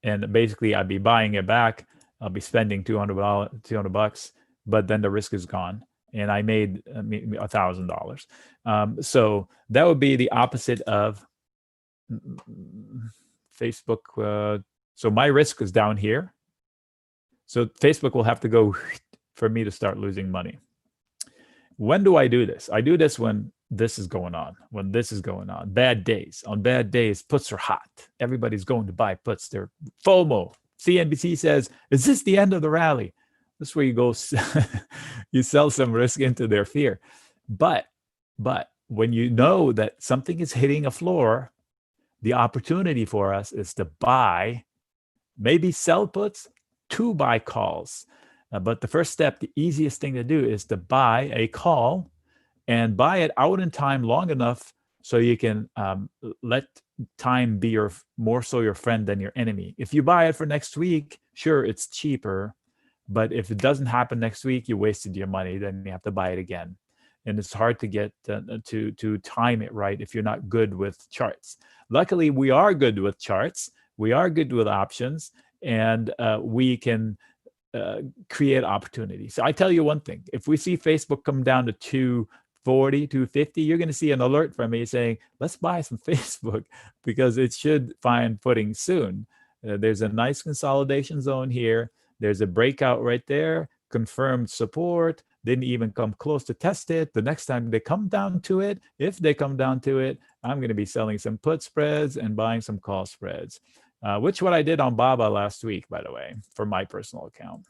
And basically I'd be buying it back. I'll be spending $200, but then the risk is gone. And I made $1,000. So that would be the opposite of Facebook. So my risk is down here. So Facebook will have to go for me to start losing money. When do I do this? I do this when this is going on, bad days. On bad days, puts are hot. Everybody's going to buy puts. They're FOMO. CNBC says, is this the end of the rally? This is where you go, you sell some risk into their fear. But when you know that something is hitting a floor, the opportunity for us is to buy, maybe sell puts, to buy calls. But the first step, the easiest thing to do is to buy a call and buy it out in time long enough so you can let time be more so your friend than your enemy. If you buy it for next week, sure, it's cheaper. But if it doesn't happen next week, you wasted your money. Then you have to buy it again. And it's hard to get to time it right if you're not good with charts. Luckily, we are good with charts. We are good with options. And we can create opportunity. So I tell you one thing, if we see Facebook come down to 240, 250, you're going to see an alert from me saying, let's buy some Facebook, because it should find footing soon. There's a nice consolidation zone here. There's a breakout right there, confirmed support, didn't even come close to test it. The next time they come down to it, if they come down to it, I'm going to be selling some put spreads and buying some call spreads. which what I did on Baba last week, by the way, for my personal account.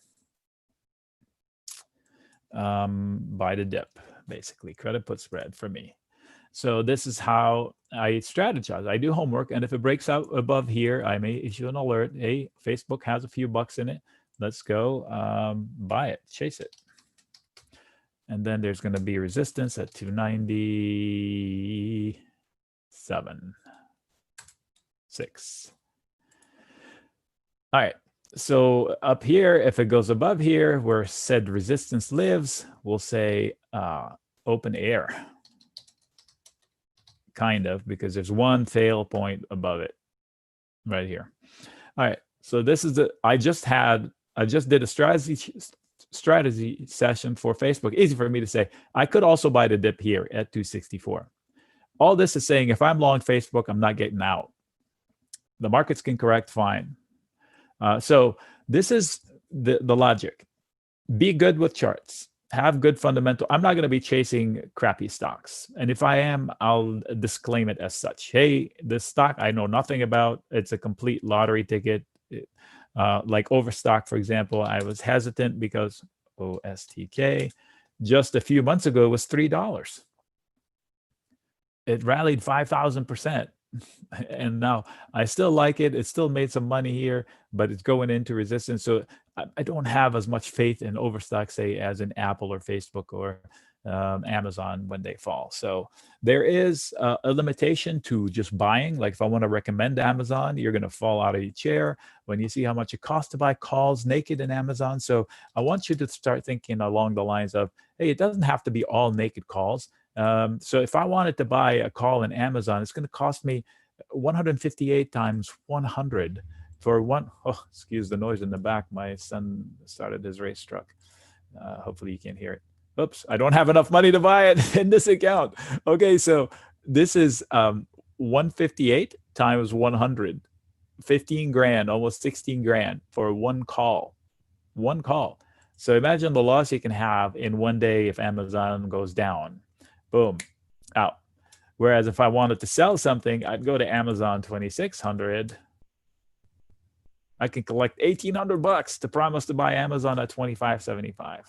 Buy the dip, basically, credit put spread for me. So this is how I strategize. I do homework, and if it breaks out above here, I may issue an alert. Hey, Facebook has a few bucks in it. Let's go buy it, chase it. And then there's going to be resistance at 297.6. All right. So up here, if it goes above here, where said resistance lives, we'll say open air. Kind of, because there's one fail point above it right here. All right. So this is I just did a strategy session for Facebook. Easy for me to say. I could also buy the dip here at 264. All this is saying if I'm long Facebook, I'm not getting out. The markets can correct, fine. So this is the logic. Be good with charts. Have good fundamental. I'm not going to be chasing crappy stocks. And if I am, I'll disclaim it as such. Hey, this stock I know nothing about. It's a complete lottery ticket. Like Overstock, for example, I was hesitant because OSTK just a few months ago was $3. It rallied 5,000%. And now I still like it. It still made some money here, but it's going into resistance. So I don't have as much faith in Overstock, say, as in Apple or Facebook or Amazon when they fall. So there is a limitation to just buying. Like if I want to recommend Amazon, you're going to fall out of your chair when you see how much it costs to buy calls naked in Amazon. So I want you to start thinking along the lines of, hey, it doesn't have to be all naked calls. So if I wanted to buy a call in Amazon, it's going to cost me 158 times 100 for one. Oh, excuse the noise in the back. My son started his race truck. Hopefully you can't hear it. Oops, I don't have enough money to buy it in this account. Okay, so this is 158 times 100, 15 grand, almost 16 grand for one call. One call. So imagine the loss you can have in one day if Amazon goes down. Boom, out. Whereas if I wanted to sell something, I'd go to Amazon 2600. I can collect $1,800 to promise to buy Amazon at 25.75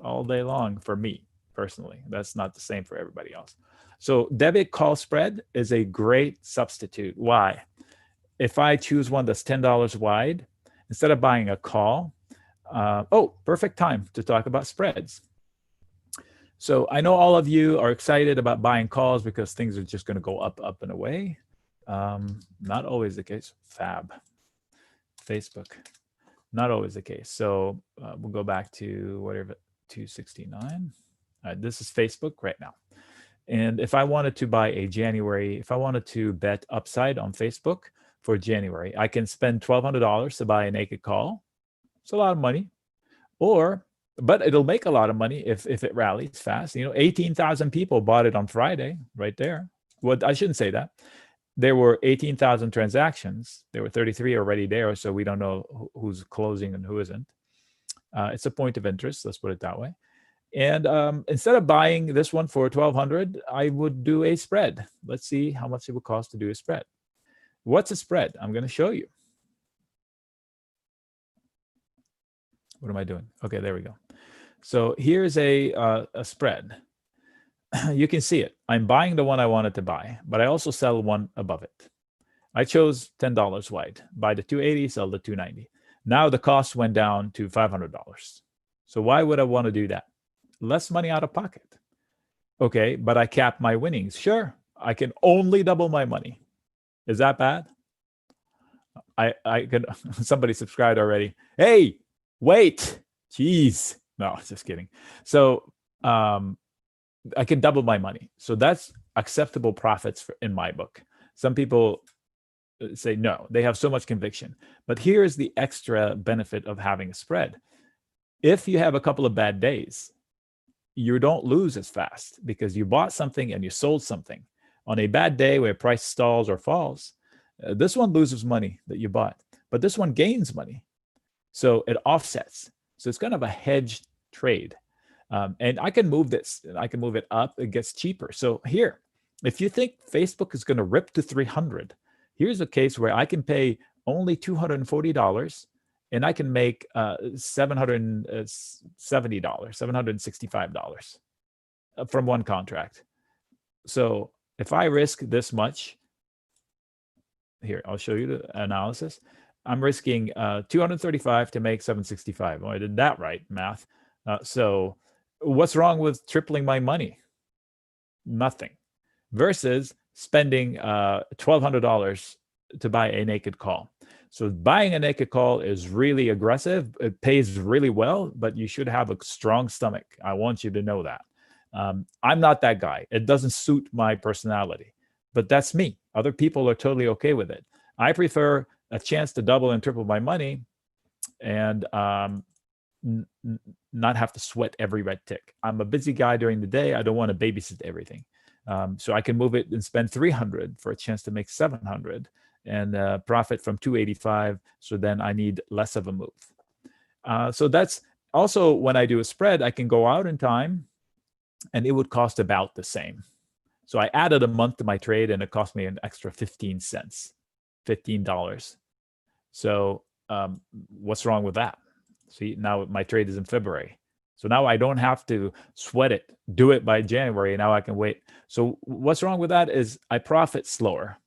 all day long for me personally. That's not the same for everybody else. So debit call spread is a great substitute. Why? If I choose one that's $10 wide, instead of buying a call, perfect time to talk about spreads. So I know all of you are excited about buying calls because things are just going to go up, up and away. Not always the case. Fab, Facebook, not always the case. So we'll go back to whatever, 269. All right, this is Facebook right now. And if I wanted to buy if I wanted to bet upside on Facebook for January, I can spend $1,200 to buy a naked call. It's a lot of money. But it'll make a lot of money if it rallies fast. 18,000 people bought it on Friday, right there. Well, I shouldn't say that. There were 18,000 transactions. There were 33 already there, so we don't know who's closing and who isn't. It's a point of interest, let's put it that way. And instead of buying this one for $1,200, I would do a spread. Let's see how much it would cost to do a spread. What's a spread? I'm going to show you. What am I doing? Okay, there we go. So here's a spread. You can see it. I'm buying the one I wanted to buy, but I also sell one above it. I chose $10 wide. Buy the 280, sell the 290. Now the cost went down to $500. So why would I want to do that? Less money out of pocket. Okay, but I cap my winnings. Sure, I can only double my money. Is that bad? I can. Somebody subscribed already. Hey, wait. Jeez. No, just kidding. So I can double my money. So that's acceptable profits in my book. Some people say no, they have so much conviction. But here's the extra benefit of having a spread. If you have a couple of bad days, you don't lose as fast because you bought something and you sold something. On a bad day where price stalls or falls, this one loses money that you bought, but this one gains money. So it offsets. So it's kind of a hedged trade. And I can move this. I can move it up. It gets cheaper. So here, if you think Facebook is going to rip to 300, Here's a case where I can pay only $240 and I can make $770, $765 from one contract. So if I risk this much, here, I'll show you the analysis. I'm risking 235 to make 765. Well, I did that right, math. So what's wrong with tripling my money? Nothing. Versus spending $1,200 to buy a naked call. So buying a naked call is really aggressive. It pays really well, but you should have a strong stomach. I want you to know that. I'm not that guy. It doesn't suit my personality, but that's me. Other people are totally okay with it. I prefer a chance to double and triple my money and not have to sweat every red tick. I'm a busy guy during the day. I don't want to babysit everything. So I can move it and spend 300 for a chance to make 700 and profit from 285. So then I need less of a move. So that's also when I do a spread, I can go out in time and it would cost about the same. So I added a month to my trade and it cost me an extra 15 cents, $15. So what's wrong with that? See, now my trade is in February. So now I don't have to sweat it, do it by January. Now I can wait. So what's wrong with that is I profit slower.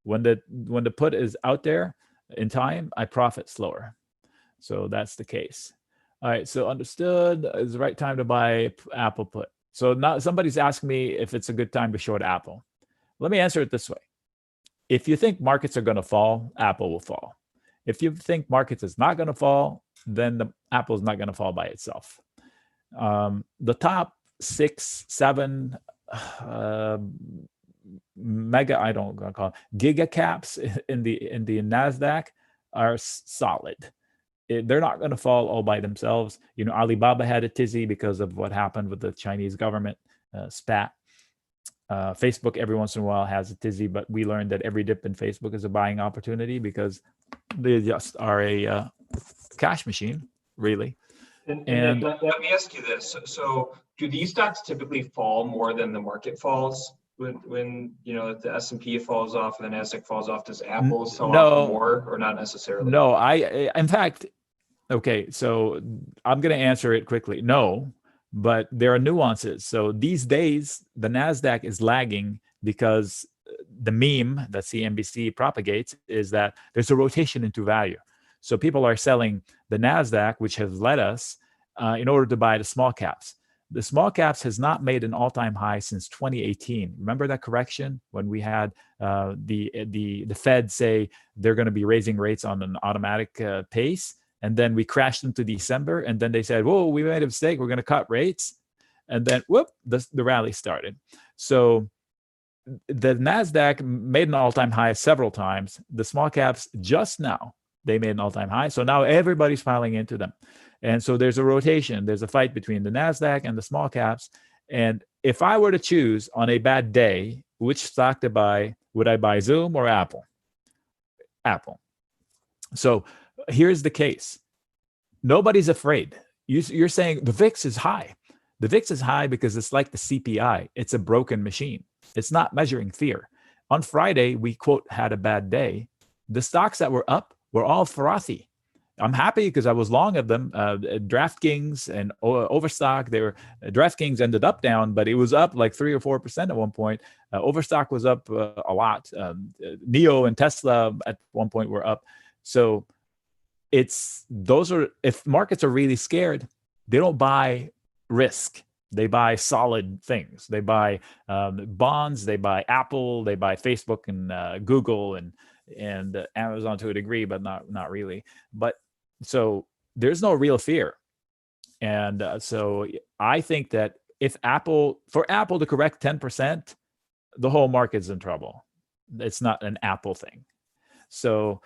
When the put is out there in time, I profit slower. So that's the case. All right, so understood. It's the right time to buy Apple put. So now somebody's asking me if it's a good time to short Apple. Let me answer it this way. If you think markets are going to fall, Apple will fall. If you think markets is not going to fall, then the Apple is not going to fall by itself. The top 6, 7 mega, I don't want to call it, giga caps in the NASDAQ are solid. They're not going to fall all by themselves. You know, Alibaba had a tizzy because of what happened with the Chinese government spat. Facebook every once in a while has a tizzy, but we learned that every dip in Facebook is a buying opportunity because they just are a cash machine, really. And let me ask you this. So do these stocks typically fall more than the market falls? When you know, if the S&P falls off and the NASDAQ falls off, does Apple sell off more or not necessarily? No, in fact, okay, so I'm going to answer it quickly. No, but there are nuances. So these days, the NASDAQ is lagging because the meme that CNBC propagates is that there's a rotation into value. So people are selling the NASDAQ, which has led us, in order to buy the small caps. The small caps has not made an all-time high since 2018. Remember that correction when we had the Fed say they're going to be raising rates on an automatic pace, and then we crashed into December, and then they said, "Whoa, we made a mistake. We're going to cut rates," and then whoop, the rally started. So the NASDAQ made an all-time high several times. The small caps just now they made an all-time high. So now everybody's filing into them. And so there's a rotation. There's a fight between the NASDAQ and the small caps. And if I were to choose on a bad day, which stock to buy, would I buy Zoom or Apple? Apple. So here's the case. Nobody's afraid. You're saying the VIX is high. The VIX is high because it's like the CPI. It's a broken machine. It's not measuring fear. On Friday, we, quote, had a bad day. The stocks that were up were all frothy. I'm happy because I was long of them. DraftKings and Overstock, DraftKings ended up down, but it was up like 3 or 4% at one point. Overstock was up a lot. NIO and Tesla at one point were up. So if markets are really scared, they don't buy risk. They buy solid things. They buy bonds. They buy Apple. They buy Facebook and Google and Amazon to a degree, but not really. But so there's no real fear. And so I think that for Apple to correct 10%, the whole market's in trouble. It's not an Apple thing. So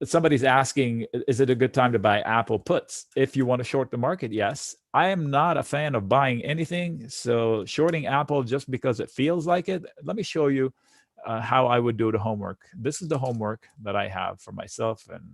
somebody's asking, is it a good time to buy Apple puts? If you want to short the market, yes. I am not a fan of buying anything. So shorting Apple just because it feels like it. Let me show you how I would do the homework. This is the homework that I have for myself. And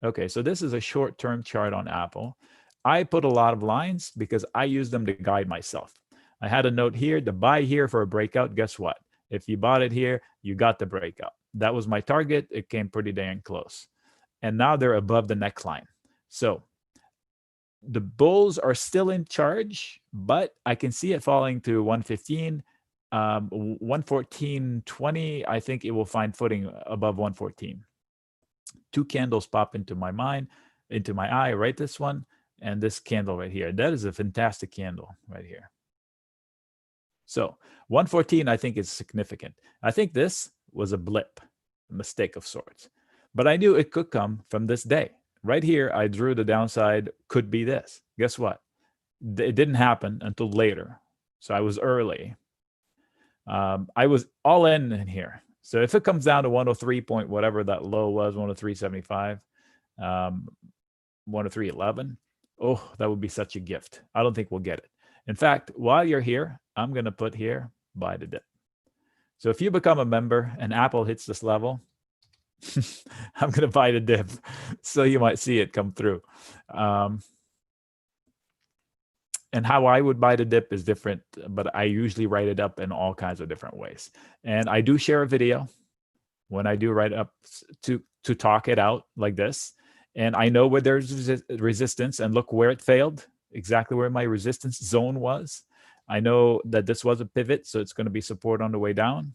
okay, so this is a short-term chart on Apple. I put a lot of lines because I use them to guide myself. I had a note here to buy here for a breakout. Guess what? If you bought it here, you got the breakout. That was my target. It came pretty dang close. And now they're above the neckline. So the bulls are still in charge, but I can see it falling to 115, 114.20. I think it will find footing above 114. Two candles pop into my mind, into my eye, right? This one and this candle right here. That is a fantastic candle right here. So 114, I think, is significant. I think this was a blip, a mistake of sorts. But I knew it could come from this day. Right here, I drew the downside could be this. Guess what? It didn't happen until later. So I was early. I was all in here. So if it comes down to 103 point, whatever that low was, 103.75, 103.11, oh, that would be such a gift. I don't think we'll get it. In fact, while you're here, I'm going to put here, buy the dip. So if you become a member and Apple hits this level, I'm going to buy the dip. So you might see it come through. And how I would buy the dip is different, but I usually write it up in all kinds of different ways. And I do share a video when I do write up to talk it out like this. And I know where there's resistance, and look where it failed, exactly where my resistance zone was. I know that this was a pivot, so it's going to be support on the way down.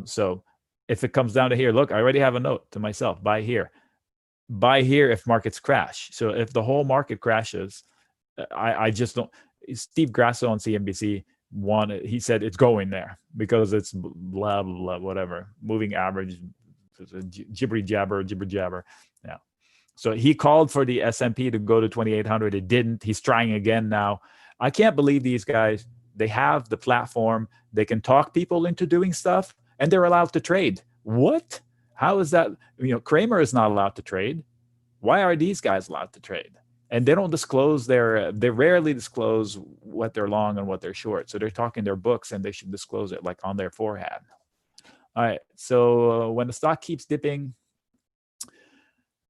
So if it comes down to here, look, I already have a note to myself, buy here. Buy here if markets crash. So if the whole market crashes, I just don't. Steve Grasso on CNBC he said it's going there because it's blah, blah, blah, whatever, moving average, jibber jabber. Yeah. So he called for the S&P to go to 2,800. It didn't. He's trying again now. I can't believe these guys. They have the platform. They can talk people into doing stuff, and they're allowed to trade. What? How is that? Kramer is not allowed to trade. Why are these guys allowed to trade? And they don't disclose they rarely disclose what they're long and what they're short. So they're talking their books, and they should disclose it like on their forehead. All right. So when the stock keeps dipping,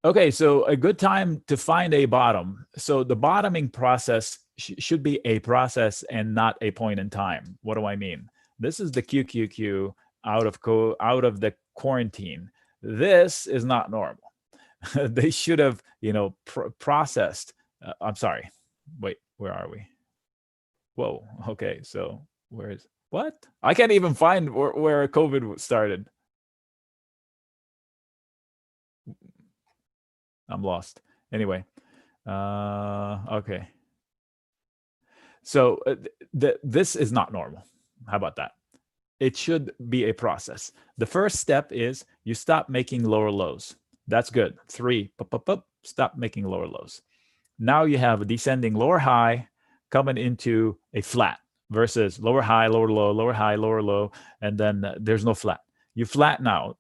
okay, so a good time to find a bottom. So the bottoming process should be a process and not a point in time. What do I mean? This is the QQQ out of the quarantine. This is not normal. They should have, processed. I'm sorry. Wait, where are we? Whoa. Okay, so what? I can't even find where COVID started. I'm lost. Anyway, okay. So this is not normal. How about that? It should be a process. The first step is you stop making lower lows. That's good. 3, stop making lower lows. Now you have a descending lower high coming into a flat versus lower high, lower low, lower high, lower low, and then there's no flat. You flatten out,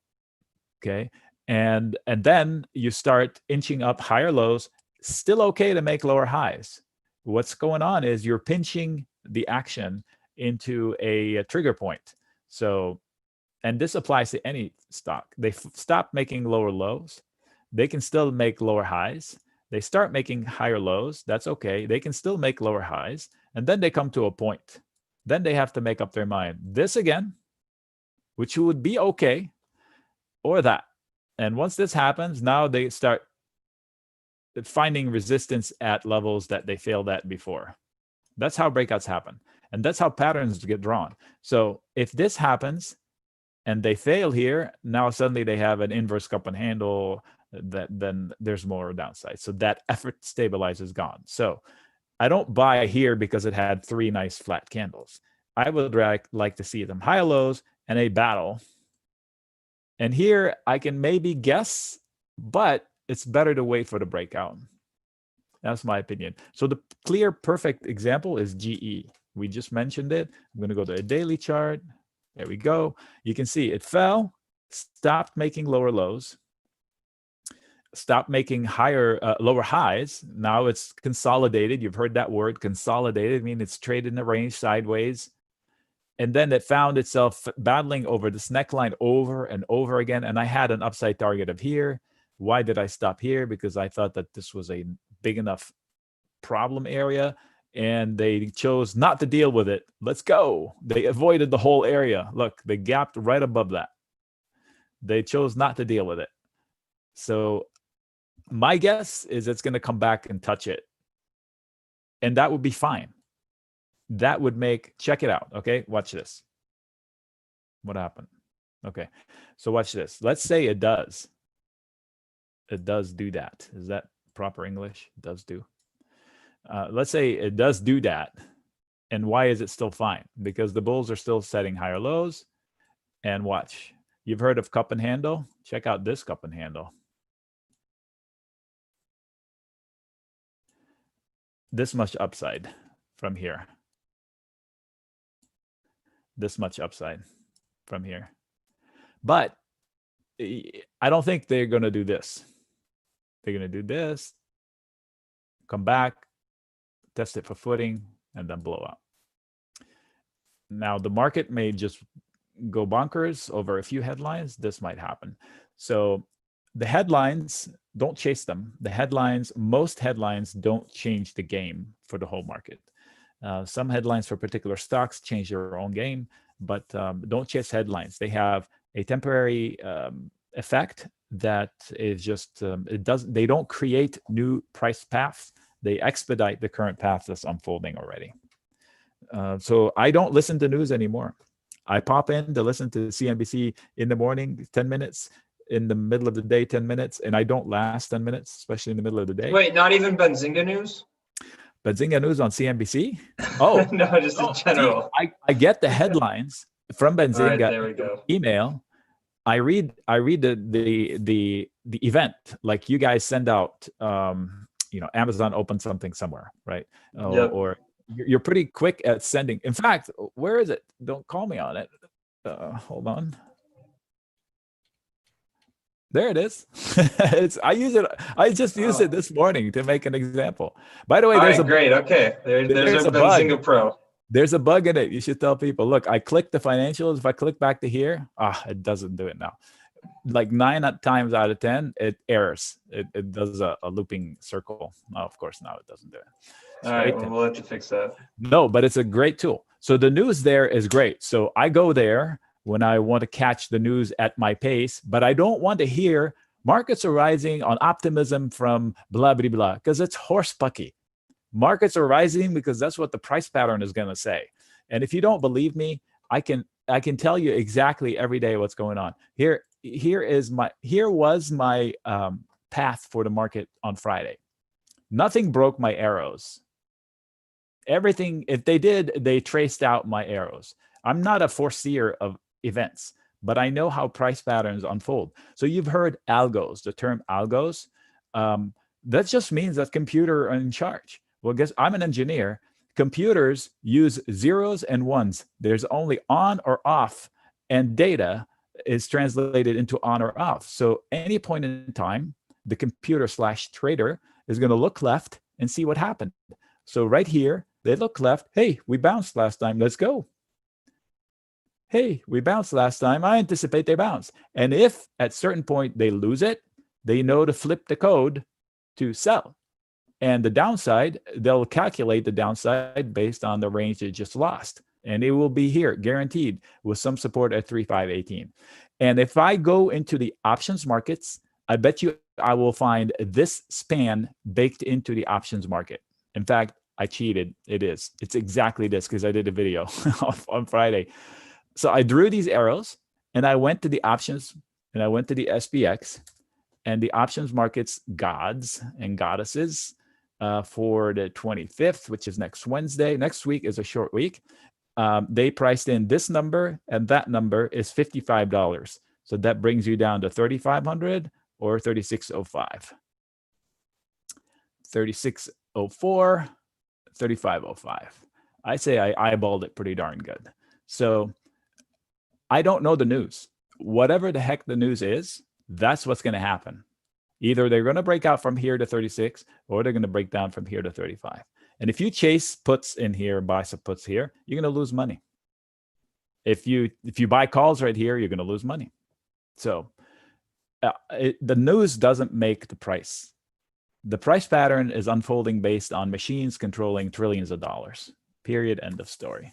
okay? And then you start inching up higher lows. Still okay to make lower highs. What's going on is you're pinching the action into a trigger point. So, and this applies to any stock. They stop making lower lows. They can still make lower highs. They start making higher lows. That's okay. They can still make lower highs. And then they come to a point. Then they have to make up their mind. This again, which would be okay, or that. And once this happens, now they start finding resistance at levels that they failed at before. That's how breakouts happen. And that's how patterns get drawn. So if this happens and they fail here, now suddenly they have an inverse cup and handle, then there's more downside. So that effort stabilize is gone. So I don't buy here because it had 3 nice flat candles. I would like to see them high lows and a battle. And here I can maybe guess, but it's better to wait for the breakout. That's my opinion. So the clear, perfect example is GE. We just mentioned it. I'm going to go to a daily chart. There we go. You can see it fell, stopped making lower lows, stopped making lower highs. Now it's consolidated. You've heard that word, consolidated. I mean, it's traded in a range sideways. And then it found itself battling over this neckline over and over again. And I had an upside target of here. Why did I stop here? Because I thought that this was a big enough problem area. and they chose not to deal with it. Let's go. They avoided the whole area. Look, they gapped right above that. They chose not to deal with it. So my guess is it's going to come back and touch it. And that would be fine. That would make, check it out. Okay, watch this. What happened? Okay, so watch this. Let's say it does. It does do that. Is that proper English? It does do. Let's say it does do that. And why is it still fine? Because the bulls are still setting higher lows. And watch. You've heard of cup and handle? Check out this cup and handle. This much upside from here. This much upside from here. But I don't think they're going to do this. They're going to do this, come back, test it for footing, and then blow up. Now, the market may just go bonkers over a few headlines. This might happen. So the headlines, don't chase them. The headlines, most headlines don't change the game for the whole market. Some headlines for particular stocks change their own game, but don't chase headlines. They have a temporary effect that is just, they don't create new price paths. They expedite the current path that's unfolding already. So I don't listen to news anymore. I pop in to listen to CNBC in the morning, 10 minutes, in the middle of the day, 10 minutes, and I don't last 10 minutes, especially in the middle of the day. Wait, not even Benzinga news? Benzinga news on CNBC? Oh, no, just in general. See, I get the headlines from Benzinga. All right, there we go. Email. I read the event, like you guys send out, Amazon opened something somewhere, right? Yep. Or you're pretty quick at sending. In fact, where is it? Don't call me on it. Hold on. There it is. I use it. I just used it this morning to make an example. By the way, there's great. Okay, there's a Benzinga Pro. There's a bug in it. You should tell people, look, I clicked the financials. If I click back to here, it doesn't do it now. Like 9 times out of 10, it errors. It does a looping circle. Oh, of course, now it doesn't do it. All right, well, we'll have to fix that. No, but it's a great tool. So the news there is great. So I go there when I want to catch the news at my pace, but I don't want to hear markets are rising on optimism from blah, blah, blah, because it's horsepucky. Markets are rising because that's what the price pattern is going to say. And if you don't believe me, I can tell you exactly every day what's going on. Here was my path for the market on Friday. Nothing broke my arrows. Everything, if they did, they traced out my arrows. I'm not a foreseer of events, but I know how price patterns unfold. So you've heard algos, the term algos. That just means that computers are in charge. Well, guess I'm an engineer. Computers use zeros and ones. There's only on or off, and data is translated into on or off. So any point in time, the computer/trader is going to look left and see what happened. So right here, they look left. Hey, we bounced last time. Let's go. Hey, we bounced last time. I anticipate they bounce. And if at certain point they lose it, they know to flip the code to sell. And the downside, they'll calculate the downside based on the range they just lost. And it will be here, guaranteed, with some support at 3,518. And if I go into the options markets, I bet you I will find this span baked into the options market. In fact, I cheated. It's exactly this because I did a video on Friday. So I drew these arrows and I went to the options and I went to the SPX and the options markets gods and goddesses for the 25th, which is next Wednesday. Next week is a short week. They priced in this number and that number is $55. So that brings you down to 3,500 or 3,605. 3,604, 3,505. I say I eyeballed it pretty darn good. So I don't know the news. Whatever the heck the news is, that's what's going to happen. Either they're going to break out from here to 36 or they're going to break down from here to 35. And if you chase puts in here, buy some puts here, you're going to lose money. If you buy calls right here, you're going to lose money. So the news doesn't make the price. The price pattern is unfolding based on machines controlling trillions of dollars. Period. End of story.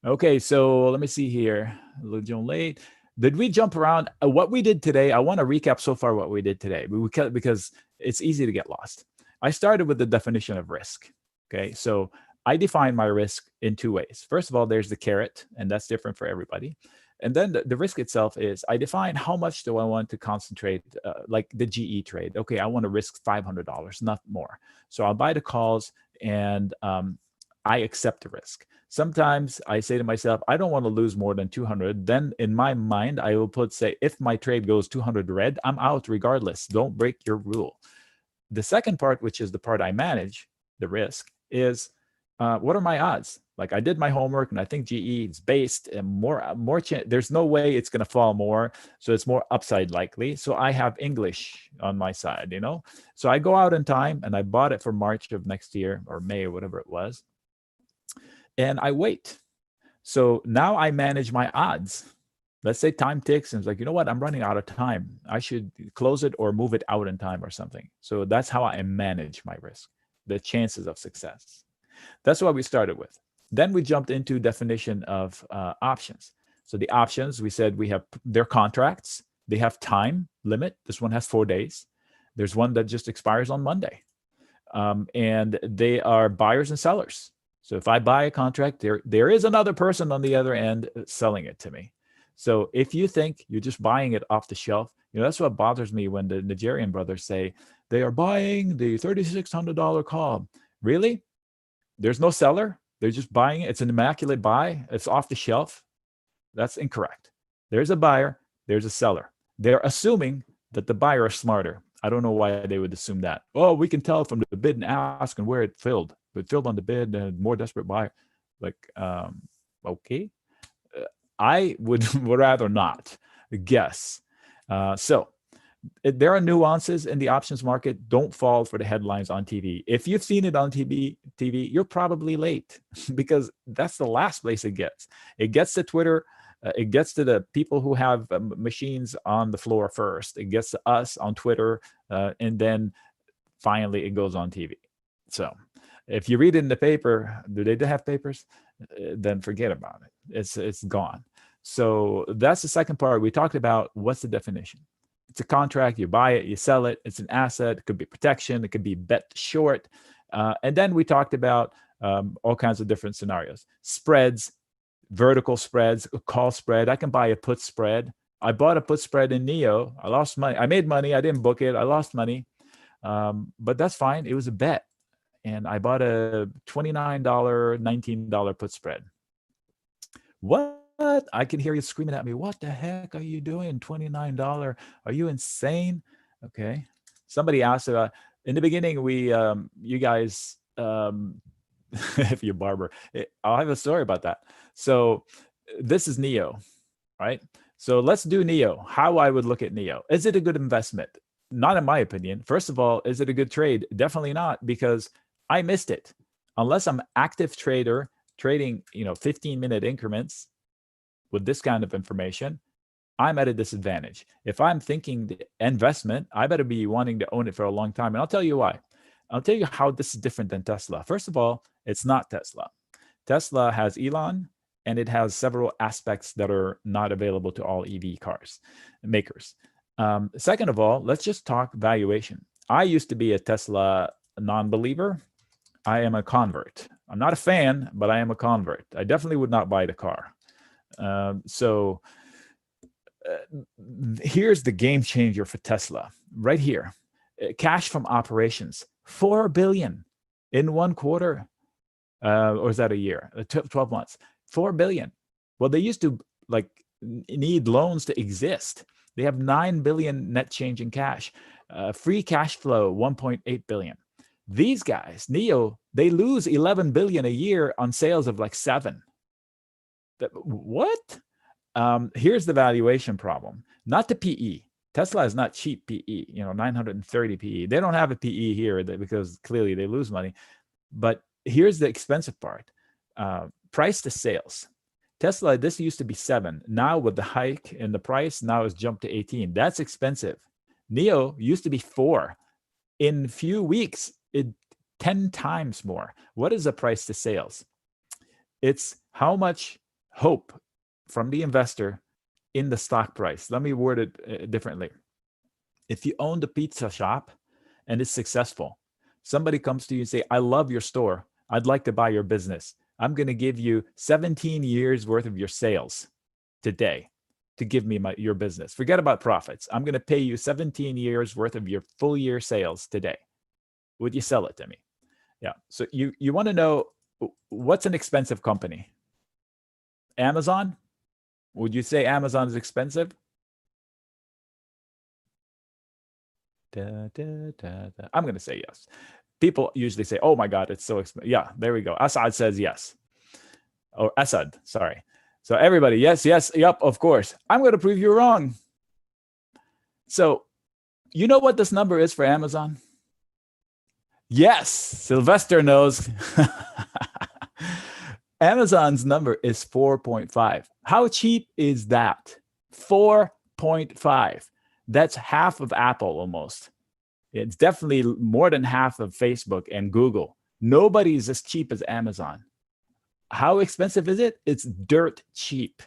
Okay, so let me see here. Legion late. Did we jump around? What we did today, I want to recap so far what we did today because it's easy to get lost. I started with the definition of risk. Okay, so I define my risk in two ways. First of all, there's the carrot, and that's different for everybody. And then the risk itself is I define how much do I want to concentrate, like the GE trade. Okay, I want to risk $500, not more. So I'll buy the calls and I accept the risk. Sometimes I say to myself, I don't want to lose more than 200. Then in my mind, I will say, if my trade goes 200 red, I'm out regardless. Don't break your rule. The second part, which is the part I manage, the risk, is what are my odds? Like I did my homework and I think GE is based and more there's no way it's going to fall more. So it's more upside likely. So I have English on my side, So I go out in time and I bought it for March of next year or May or whatever it was. And I wait. So now I manage my odds. Let's say time ticks and it's like, you know what? I'm running out of time. I should close it or move it out in time or something. So that's how I manage my risk, the chances of success. That's what we started with. Then we jumped into definition of options. So the options, we said we have their contracts. They have time limit. This one has 4 days. There's one that just expires on Monday. And they are buyers and sellers. So if I buy a contract, there is another person on the other end selling it to me. So if you think you're just buying it off the shelf, that's what bothers me when the Nigerian brothers say they are buying the $3,600 call. Really? There's no seller. They're just buying it. It's an immaculate buy. It's off the shelf. That's incorrect. There's a buyer. There's a seller. They're assuming that the buyer is smarter. I don't know why they would assume that. Oh, we can tell from the bid and ask and where it filled. It filled on the bid and more desperate buyer. Like, okay. I would rather not guess. So there are nuances in the options market. Don't fall for the headlines on TV. If you've seen it on TV, you're probably late because that's the last place it gets. It gets to Twitter. It gets to the people who have machines on the floor first. It gets to us on Twitter. And then finally it goes on TV. So if you read it in the paper, do they have papers? Then forget about it. It's gone. So that's the second part. We talked about what's the definition. It's a contract. You buy it, you sell it. It's an asset. It could be protection. It could be bet short. And then we talked about all kinds of different scenarios. Spreads, vertical spreads, a call spread. I can buy a put spread. I bought a put spread in NEO. I lost money. I made money. I didn't book it. I lost money. But that's fine. It was a bet. And I bought a $29, $19 put spread. What? I can hear you screaming at me. What the heck are you doing? $29? Are you insane? Okay. Somebody asked about in the beginning, you guys, if you're barber, I'll have a story about that. So this is NEO, right? So let's do NEO. How I would look at NEO. Is it a good investment? Not in my opinion. First of all, is it a good trade? Definitely not, because I missed it. Unless I'm active trader trading, 15-minute increments with this kind of information, I'm at a disadvantage. If I'm thinking the investment, I better be wanting to own it for a long time. And I'll tell you why. I'll tell you how this is different than Tesla. First of all, it's not Tesla. Tesla has Elon, and it has several aspects that are not available to all EV cars makers. Second of all, let's just talk valuation. I used to be a Tesla non-believer. I am a convert. I'm not a fan, but I am a convert. I definitely would not buy the car. Here's the game changer for Tesla right here. Cash from operations, $4 billion in 1 quarter. Or is that a year? 12 months, $4 billion. Well, they used to need loans to exist. They have $9 billion net change in cash, free cash flow, $1.8 billion. These guys, NEO, they lose $11 billion a year on sales of $7 billion. What? Here's the valuation problem, not the PE. Tesla is not cheap PE, 930 PE. They don't have a PE here because clearly they lose money. But here's the expensive part. Price to sales. Tesla, this used to be 7. Now with the hike in the price, now it's jumped to 18. That's expensive. NEO used to be 4. In few weeks, 10 times more. What is the price to sales? It's how much hope from the investor in the stock price. Let me word it differently. If you own the pizza shop and it's successful, somebody comes to you and say, I love your store. I'd like to buy your business. I'm going to give you 17 years worth of your sales today to give me your business. Forget about profits. I'm going to pay you 17 years worth of your full year sales today. Would you sell it to me? Yeah. So you want to know what's an expensive company? Amazon? Would you say Amazon is expensive? I'm going to say yes. People usually say, oh my God, it's so expensive. Yeah, there we go. Assad says yes. Or Assad, sorry. So everybody, yes, yep, of course. I'm going to prove you wrong. So you know what this number is for Amazon? Yes, Sylvester knows. Amazon's number is 4.5. How cheap is that? 4.5. That's half of Apple almost. It's definitely more than half of Facebook and Google. Nobody's as cheap as Amazon. How expensive is it? It's dirt cheap.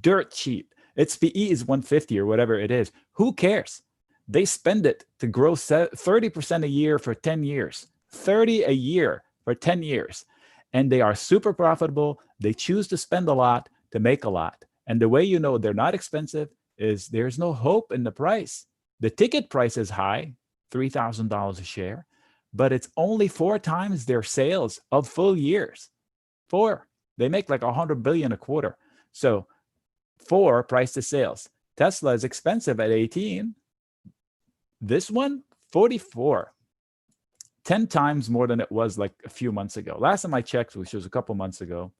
Dirt cheap. Its PE is 150 or whatever it is. Who cares? They spend it to grow 30% a year for 10 years. 30 a year for 10 years. And they are super profitable. They choose to spend a lot to make a lot. And the way you know they're not expensive is there's no hope in the price. The ticket price is high, $3,000 a share, but it's only 4 times their sales of full years. 4. They make like 100 billion a quarter. So 4 price to sales. Tesla is expensive at 18. This one, 44. 10 times more than it was like a few months ago. Last time I checked, which was a couple months ago,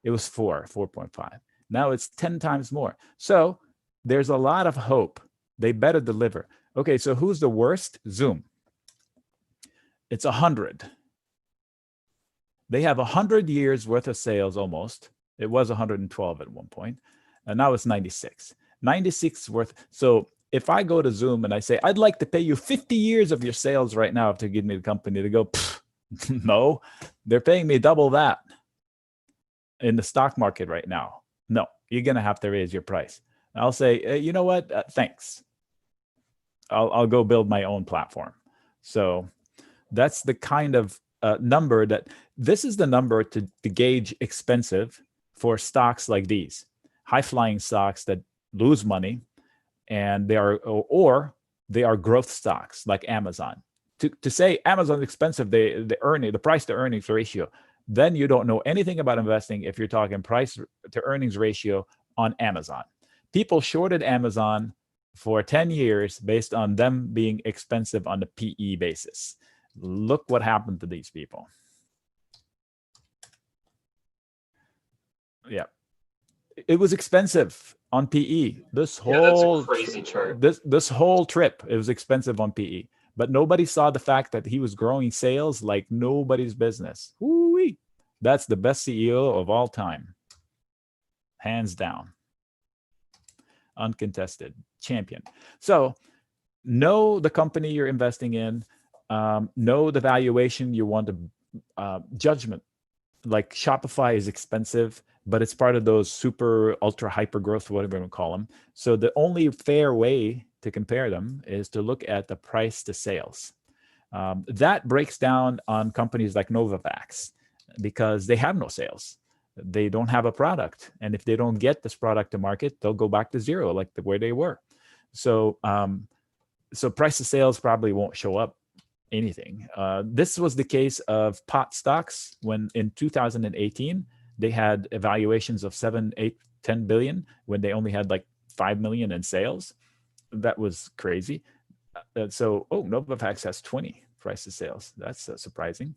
it was 4.5. Now it's 10 times more. So there's a lot of hope. They better deliver. Okay, so who's the worst? Zoom. It's 100. They have 100 years worth of sales almost. It was 112 at one point, and now it's 96. 96 worth. So if I go to Zoom and I say, I'd like to pay you 50 years of your sales right now to give me the company, to go, no, they're paying me double that in the stock market right now. No, you're going to have to raise your price. And I'll say, you know what? Thanks. I'll go build my own platform. So that's the kind of number that this is the number to gauge expensive for stocks like these, high flying stocks that lose money, and they are, or they are growth stocks like Amazon. To say Amazon is expensive, the price to earnings ratio, then you don't know anything about investing if you're talking price to earnings ratio on Amazon. People shorted Amazon for 10 years based on them being expensive on the PE basis. Look what happened to these people. Yeah. It was expensive on PE. This whole that's a crazy chart. This whole trip, it was expensive on PE. But nobody saw the fact that he was growing sales like nobody's business. Woo-wee. That's the best CEO of all time. Hands down. Uncontested. Champion. So know the company you're investing in. Know the valuation you want to judgment. Like Shopify is expensive, but it's part of those super ultra hyper growth, whatever you call them. So the only fair way to compare them is to look at the price to sales. That breaks down on companies like Novavax because they have no sales. They don't have a product. And if they don't get this product to market, they'll go back to zero, like the way they were. So, so price to sales probably won't show up anything. This was the case of pot stocks when in 2018, they had evaluations of 7, 8, 10 billion when they only had like 5 million in sales. That was crazy. So, Novavax has 20 price to sales. That's surprising.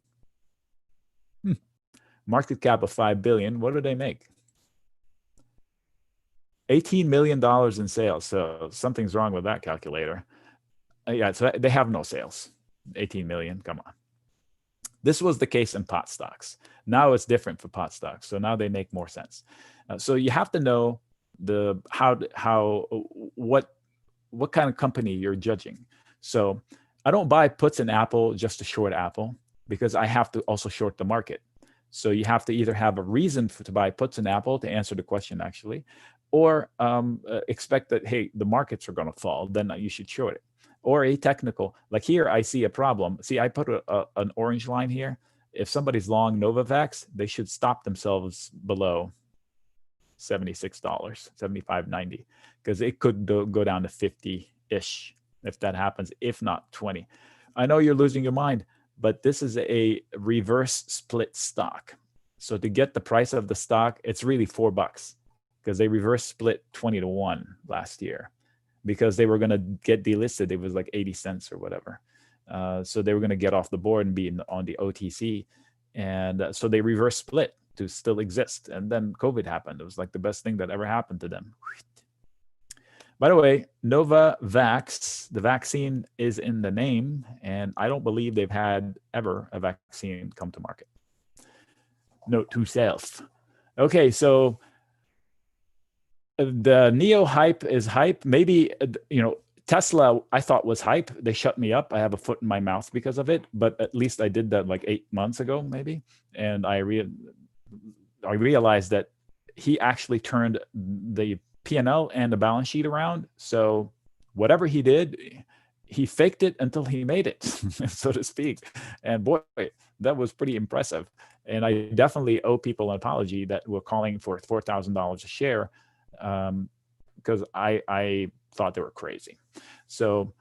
Market cap of 5 billion. What do they make? $18 million in sales. So something's wrong with that calculator. Yeah, so they have no sales. 18 million, come on. This was the case in pot stocks. Now it's different for pot stocks. So now they make more sense. So you have to know what kind of company you're judging. So I don't buy puts in Apple just to short Apple, because I have to also short the market. So you have to either have a reason to buy puts in Apple, to answer the question actually, or expect that, hey, the markets are going to fall, then you should short it. Or a technical, like here I see a problem. See, I put an orange line here. If somebody's long Novavax, they should stop themselves below $76, $75.90, because it could go down to 50-ish if that happens, if not 20. I know you're losing your mind, but this is a reverse split stock. So to get the price of the stock, it's really $4, because they reverse split 20-1 last year, because they were going to get delisted. It was like 80 cents or whatever. So they were going to get off the board and be on the OTC. And so they reverse split to still exist. And then COVID happened. It was like the best thing that ever happened to them. By the way, Novavax, the vaccine is in the name, and I don't believe they've had ever a vaccine come to market. Note to self. Okay, so the Neo hype is hype. Maybe, Tesla, I thought was hype. They shut me up. I have a foot in my mouth because of it, but at least I did that like 8 months ago, maybe. And I realized that he actually turned the P&L and the balance sheet around. So whatever he did, he faked it until he made it, so to speak. And boy, that was pretty impressive. And I definitely owe people an apology that were calling for $4,000 a share, because I thought they were crazy. So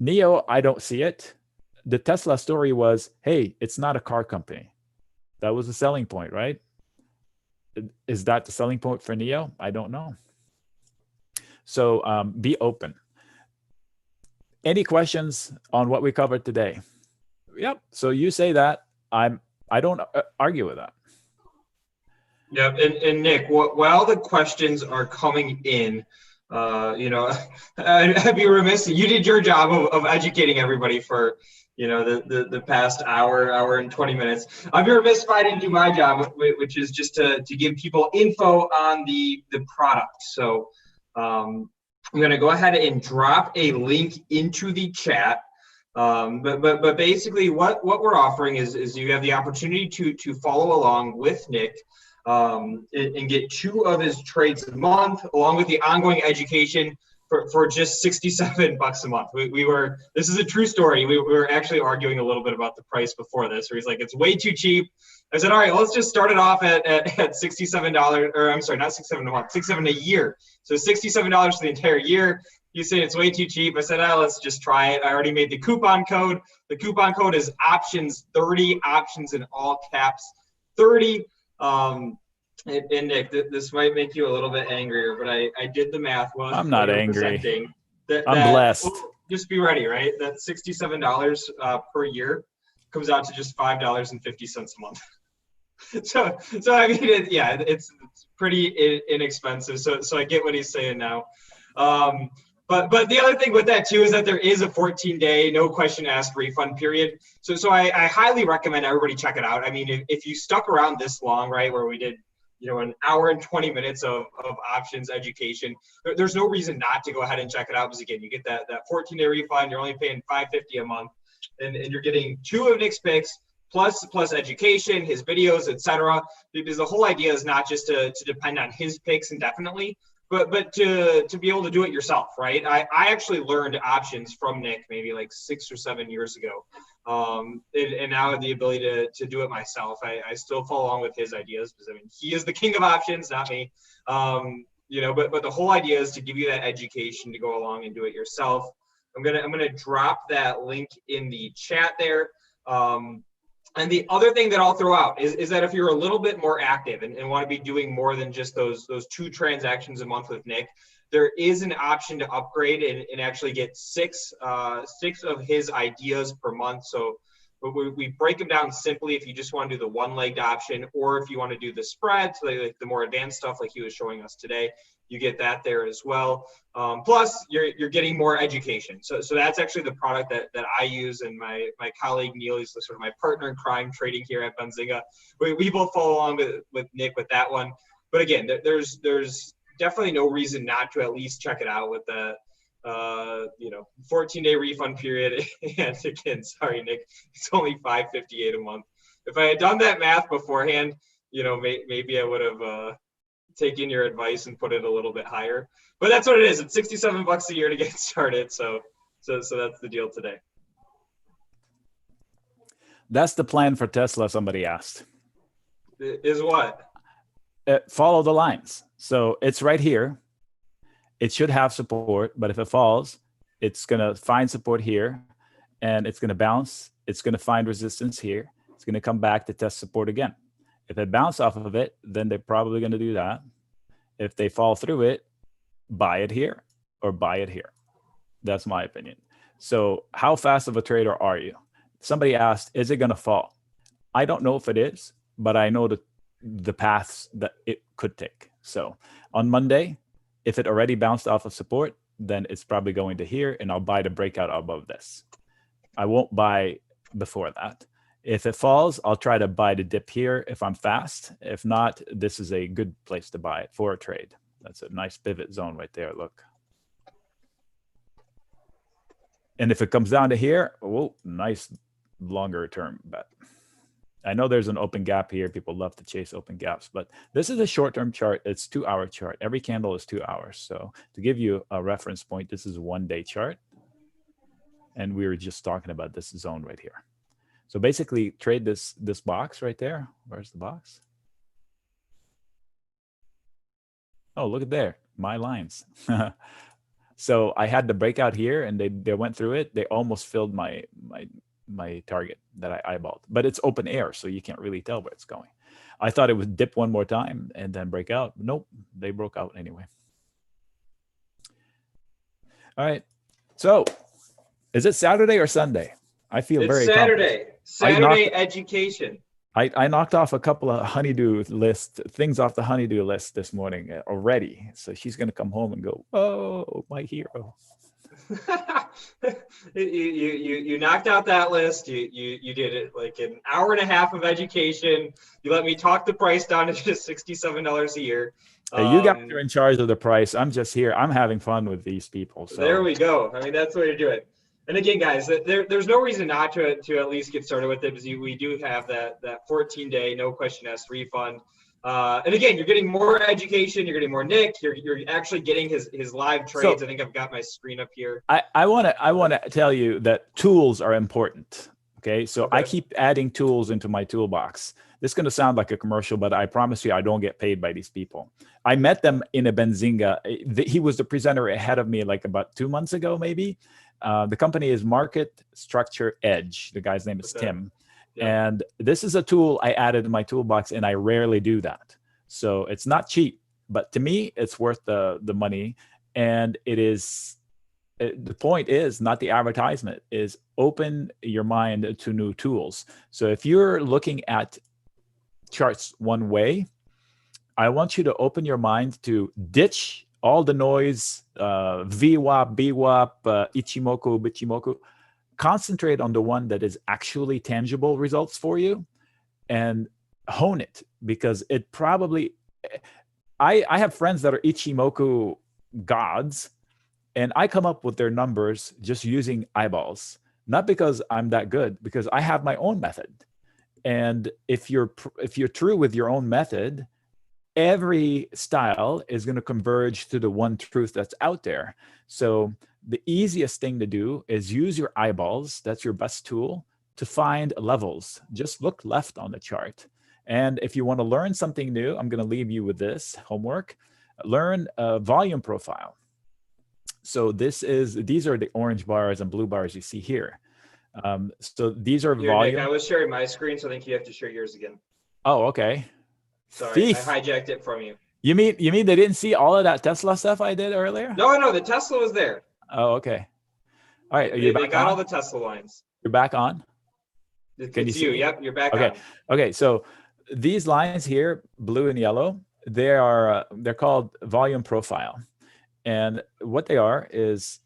Neo, I don't see it. The Tesla story was, hey, it's not a car company. That was the selling point, right? Is that the selling point for Neo? I don't know. So be open. Any questions on what we covered today? Yep. So you say that. I don't argue with that. Yeah, and Nick, while the questions are coming in, I'd be remiss. You did your job of educating everybody for, the past hour and 20 minutes. I'd be remiss if I didn't do my job, which is just to give people info on the product. So I'm going to go ahead and drop a link into the chat. But basically what we're offering is you have the opportunity to follow along with Nick and get 2 of his trades a month, along with the ongoing education for just $67 a month. This is a true story. We were actually arguing a little bit about the price before this, where he's like, it's way too cheap. I said, all right, let's just start it off at $67, or I'm sorry, not $67 a month, $67 a year. So $67 for the entire year. You say it's way too cheap. I said, let's just try it. I already made the coupon code. The coupon code is options30, options in all caps, 30. And Nick, this might make you a little bit angrier, but I did the math. I'm not angry. I'm blessed. Just be ready, right? That $67 per year comes out to just $5.50 a month. So I mean, it's pretty inexpensive. So I get what he's saying now. But the other thing with that too is that there is a 14-day no question asked refund period. So I highly recommend everybody check it out. I mean, if you stuck around this long, right, where we did, an hour and 20 minutes of options education, there's no reason not to go ahead and check it out, because again, you get that 14-day refund. You're only paying $5.50 a month, and you're getting 2 of Nick's picks plus education, his videos, etc. Because the whole idea is not just to depend on his picks indefinitely, but to be able to do it yourself, right? I actually learned options from Nick maybe like 6 or 7 years ago, and now I have the ability to do it myself. I still follow along with his ideas, because I mean, he is the king of options, not me. But the whole idea is to give you that education to go along and do it yourself. I'm gonna drop that link in the chat there. And the other thing that I'll throw out is that if you're a little bit more active and want to be doing more than just those 2 transactions a month with Nick, there is an option to upgrade and actually get 6 of his ideas per month. So we break them down simply if you just want to do the one-legged option, or if you want to do the spread, so like the more advanced stuff like he was showing us today, you get that there as well. Plus, you're getting more education. So that's actually the product that I use, and my colleague Neil is sort of my partner in crime trading here at Benzinga. We both follow along with Nick with that one. But again, there's definitely no reason not to at least check it out with the You know, 14-day refund period. And again, sorry, Nick, it's only $558 a month. If I had done that math beforehand, you know, maybe I would have taken your advice and put it a little bit higher. But that's what it is. It's $67 a year to get started. So that's the deal today. That's the plan for Tesla, somebody asked. Is what? Follow the lines. So it's right here. It should have support, but if it falls, it's going to find support here, and it's going to bounce. It's going to find resistance here. It's going to come back to test support again. If it bounces off of it, then they're probably going to do that. If they fall through it, buy it here or buy it here. That's my opinion. So how fast of a trader are you? Somebody asked, is it going to fall? I don't know if it is, but I know the paths that it could take. So on Monday, if it already bounced off of support, then it's probably going to here, and I'll buy the breakout above this. I won't buy before that. If it falls, I'll try to buy the dip here if I'm fast. If not, this is a good place to buy it for a trade. That's a nice pivot zone right there, look. And if it comes down to here, oh, nice longer term bet. I know there's an open gap here. People love to chase open gaps, but this is a short-term chart. It's 2-hour chart. Every candle is 2 hours. So to give you a reference point, this is a 1-day chart. And we were just talking about this zone right here. So basically trade this box right there. Where's the box? Oh, look at there, my lines. So I had the breakout here, and they went through it. They almost filled my target that I eyeballed, but it's open air, so you can't really tell where it's going. I thought it would dip one more time and then break out. Nope, they broke out anyway. All right, so is it Saturday or Sunday? I feel it's very Saturday. Saturday education. I knocked off a couple of things off the honeydew list this morning already. So she's gonna come home and go, oh, my hero. you knocked out that list. You did it like an hour and a half of education. You let me talk the price down to just $67 a year. Hey, you guys are in charge of the price. I'm just here. I'm having fun with these people. So there we go. I mean, that's the way to do it. And again, guys, there's no reason not to at least get started with it, because we do have that 14-day no question asked refund. And again, you're getting more education. You're getting more Nick. You're actually getting his live trades. So, I think I've got my screen up here. I want to tell you that tools are important. Okay, so I keep adding tools into my toolbox. This is going to sound like a commercial, but I promise you, I don't get paid by these people. I met them in a Benzinga. He was the presenter ahead of me like about 2 months ago, maybe. The company is Market Structure Edge. The guy's name is Tim. Yeah. And this is a tool I added in my toolbox, and I rarely do that. So it's not cheap, but to me, it's worth the money. And it is, the point is not the advertisement, is open your mind to new tools. So if you're looking at charts one way, I want you to open your mind to ditch all the noise, VWAP, BWAP, Ichimoku, Bichimoku. Concentrate on the one that is actually tangible results for you and hone it, because it probably, I have friends that are Ichimoku gods, and I come up with their numbers just using eyeballs, not because I'm that good, because I have my own method. And if you're true with your own method, every style is going to converge to the one truth that's out there. So the easiest thing to do is use your eyeballs. That's your best tool to find levels. Just look left on the chart. And if you want to learn something new, I'm going to leave you with this homework. Learn a volume profile. So these are the orange bars and blue bars you see here. So these are volume. Nick, I was sharing my screen, so I think you have to share yours again. Oh, okay. Sorry, Thief. I hijacked it from you. You mean they didn't see all of that Tesla stuff I did earlier? No, the Tesla was there. Oh, okay. All right, they got all the Tesla lines. You're back on? Can you see? Yep, you're back okay. on. Okay, so these lines here, blue and yellow, they're called volume profile. And what they are is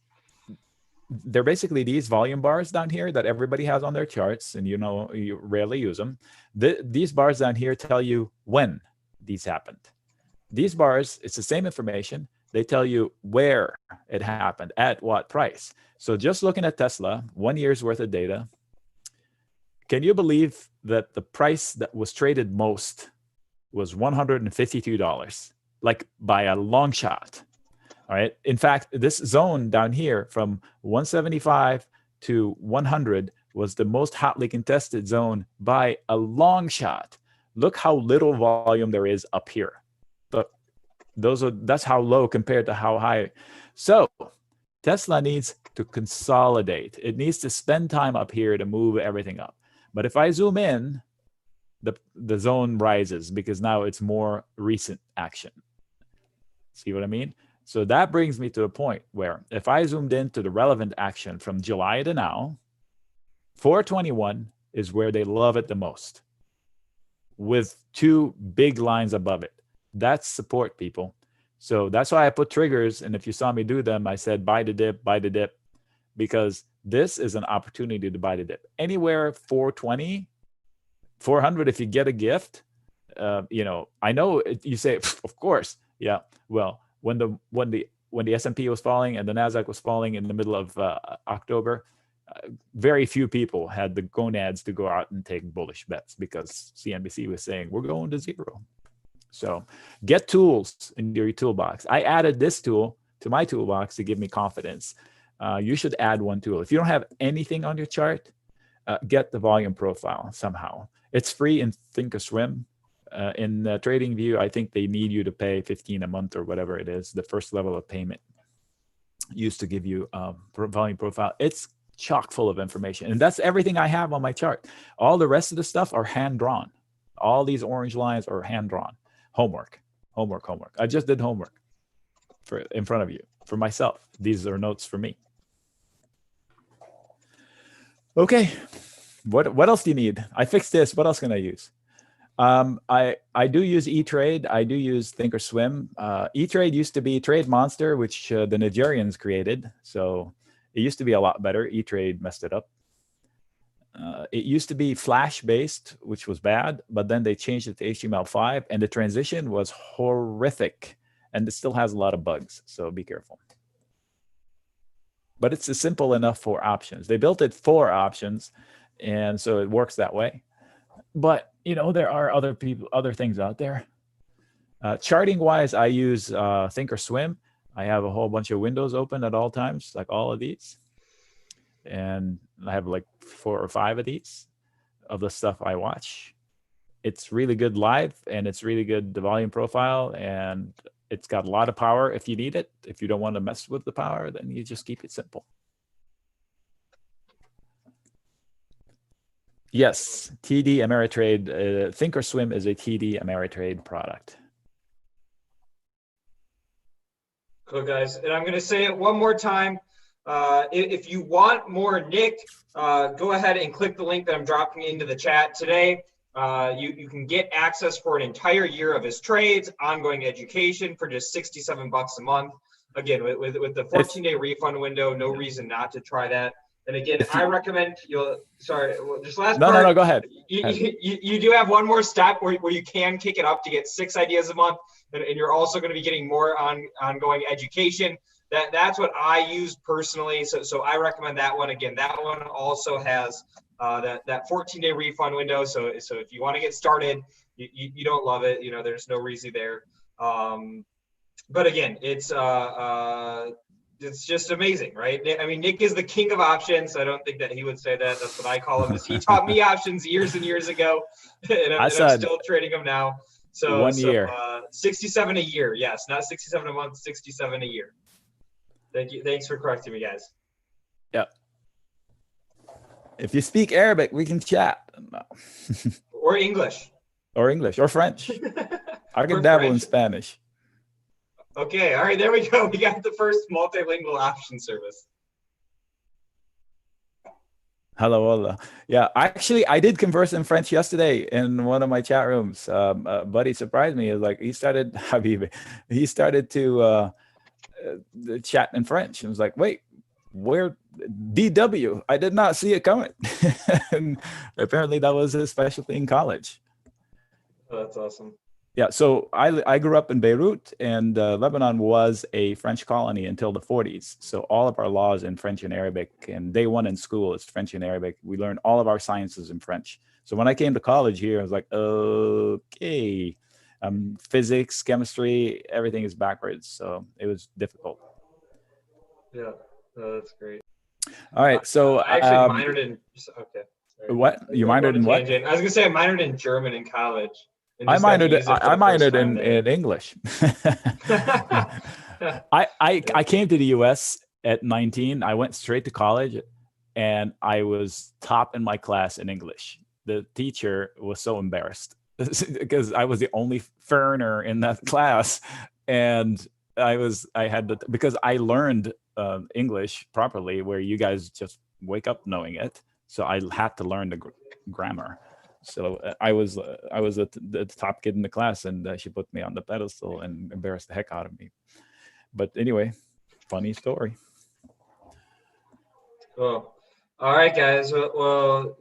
they're basically these volume bars down here that everybody has on their charts, and you rarely use them. These bars down here tell you when these happened. These bars, it's the same information, They tell you where it happened, at what price. So just looking at Tesla, 1 year's worth of data, can you believe that the price that was traded most was $152, like by a long shot? All right. In fact, this zone down here from 175 to 100 was the most hotly contested zone by a long shot. Look how little volume there is up here. But that's how low compared to how high. So Tesla needs to consolidate. It needs to spend time up here to move everything up. But if I zoom in, the zone rises because now it's more recent action. See what I mean? So that brings me to a point where if I zoomed into the relevant action from July to now, 421 is where they love it the most, with 2 big lines above it. That's support, people. So that's why I put triggers. And if you saw me do them, I said buy the dip, because this is an opportunity to buy the dip. Anywhere 420, 400 if you get a gift. I know you say, of course, yeah. Well, when the S&P was falling and the Nasdaq was falling in the middle of October, very few people had the gonads to go out and take bullish bets because CNBC was saying we're going to zero. So get tools in your toolbox. I added this tool to my toolbox to give me confidence. You should add one tool. If you don't have anything on your chart, get the volume profile somehow. It's free in Thinkorswim. In TradingView, I think they need you to pay $15 a month or whatever it is. The first level of payment used to give you volume profile. It's chock full of information. And that's everything I have on my chart. All the rest of the stuff are hand-drawn. All these orange lines are hand-drawn. Homework. I just did homework in front of you for myself. These are notes for me. Okay. What else do you need? I fixed this. What else can I use? I do use E-Trade. I do use Thinkorswim. E-Trade used to be Trade Monster, which the Nigerians created. So it used to be a lot better. E-Trade messed it up. It used to be Flash-based, which was bad, but then they changed it to HTML5, and the transition was horrific, and it still has a lot of bugs, so be careful. But it's simple enough for options. They built it for options, and so it works that way. But there are other things out there. Charting-wise, I use Thinkorswim. I have a whole bunch of windows open at all times, like all of these. And I have like 4 or 5 of these of the stuff I watch. It's really good live, and it's really good the volume profile, and it's got a lot of power if you need it. If you don't want to mess with the power, then you just keep it simple. Yes, TD Ameritrade. Thinkorswim is a TD Ameritrade product. Cool, guys. And I'm going to say it one more time. If you want more Nic, go ahead and click the link that I'm dropping into the chat today. You can get access for an entire year of his trades, ongoing education for just $67 a month. Again, with the 14-day refund window, no reason not to try that. And again, I recommend just last part. No, go ahead. You do have one more step where you can kick it up to get 6 ideas a month, and you're also going to be getting more ongoing education. That's what I use personally. So I recommend that one. Again, that one also has that 14-day refund window. So if you want to get started, you don't love it, there's no reason there. But again, it's just amazing, right? I mean, Nic is the king of options. I don't think that he would say that. That's what I call him. He taught me options years and years ago, and I'm still trading them now. So 1 year. 67 a year. Yes, not 67 a month, 67 a year. Thank you. Thanks for correcting me, guys. Yep. If you speak Arabic, we can chat. Or English. Or French. I can dabble in Spanish. Okay. All right. There we go. We got the first multilingual option service. Hello, hola. Yeah, actually, I did converse in French yesterday in one of my chat rooms. Buddy surprised me. He started, Habibi, he started to chat in French. And was like, wait, where DW? I did not see it coming. And apparently that was his specialty in college. Oh, that's awesome. Yeah, so I grew up in Beirut, and Lebanon was a French colony until the 40s. So all of our laws in French and Arabic, and day one in school is French and Arabic. We learned all of our sciences in French. So when I came to college here, I was like, okay, physics, chemistry, everything is backwards. So it was difficult. Yeah, no, that's great. All right, so I actually minored in. Okay. Sorry. what you minored in what? Tangent. I was gonna say I minored in German in college. And I just got to minored use it for I the first minored time there. in English. I came to the US at 19. I went straight to college, and I was top in my class in English. The teacher was so embarrassed because I was the only foreigner in that class, and because I learned English properly, where you guys just wake up knowing it. So I had to learn the grammar. So I was the top kid in the class, and she put me on the pedestal and embarrassed the heck out of me. But anyway, funny story. Cool. All right, guys. Well,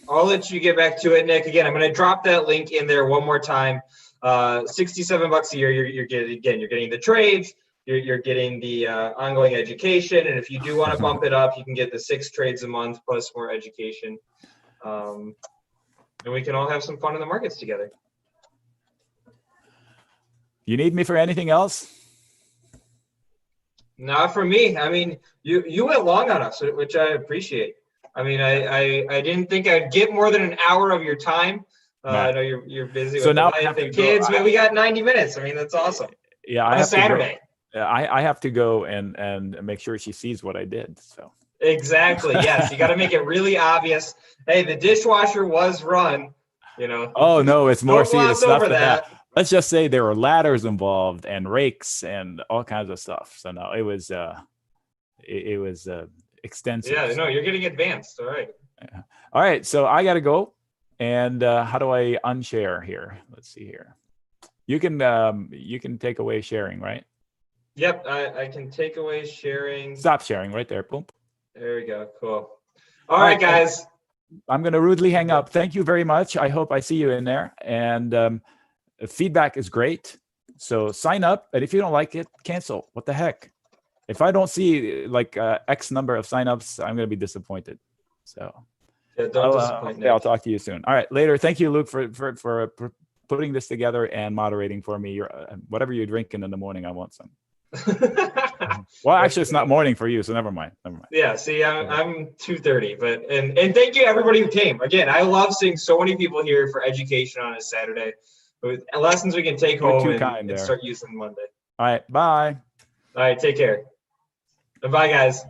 I'll let you get back to it, Nick. Again, I'm going to drop that link in there one more time. $67 a year. You're getting the trades. You're getting the ongoing education, and if you do want to bump it up, you can get the 6 trades a month plus more education. And we can all have some fun in the markets together. You need me for anything else? Not for me. I mean, you went long on us, which I appreciate. I mean, I didn't think I'd get more than an hour of your time. I know you're busy with now the wife and kids, but we got 90 minutes. I mean, that's awesome. Yeah, on a Saturday. I have to go and make sure she sees what I did. So exactly. Yes, you got to make it really obvious. Hey, the dishwasher was run. Oh no, it's more serious stuff than that. Let's just say there were ladders involved and rakes and all kinds of stuff. So no, it was extensive. Yeah, no, you're getting advanced. All right. Yeah. All right, so I got to go. And how do I unshare here? Let's see here. You can take away sharing, right? Yep, I can take away sharing. Stop sharing right there. Boom. There we go. Cool. All right, guys. I'm going to rudely hang up. Thank you very much. I hope I see you in there. And feedback is great. So sign up. And if you don't like it, cancel. What the heck? If I don't see like X number of signups, I'm going to be disappointed. So yeah, don't disappoint me. I'll talk to you soon. All right, later. Thank you, Luke, for putting this together and moderating for me. Whatever you're drinking in the morning, I want some. Well, actually, it's not morning for you, so never mind. Yeah, see, I'm 2:30, but and thank you everybody who came. Again, I love seeing so many people here for education on a Saturday, with lessons we can take home and start using Monday. All right, bye. All right, take care. Bye, guys.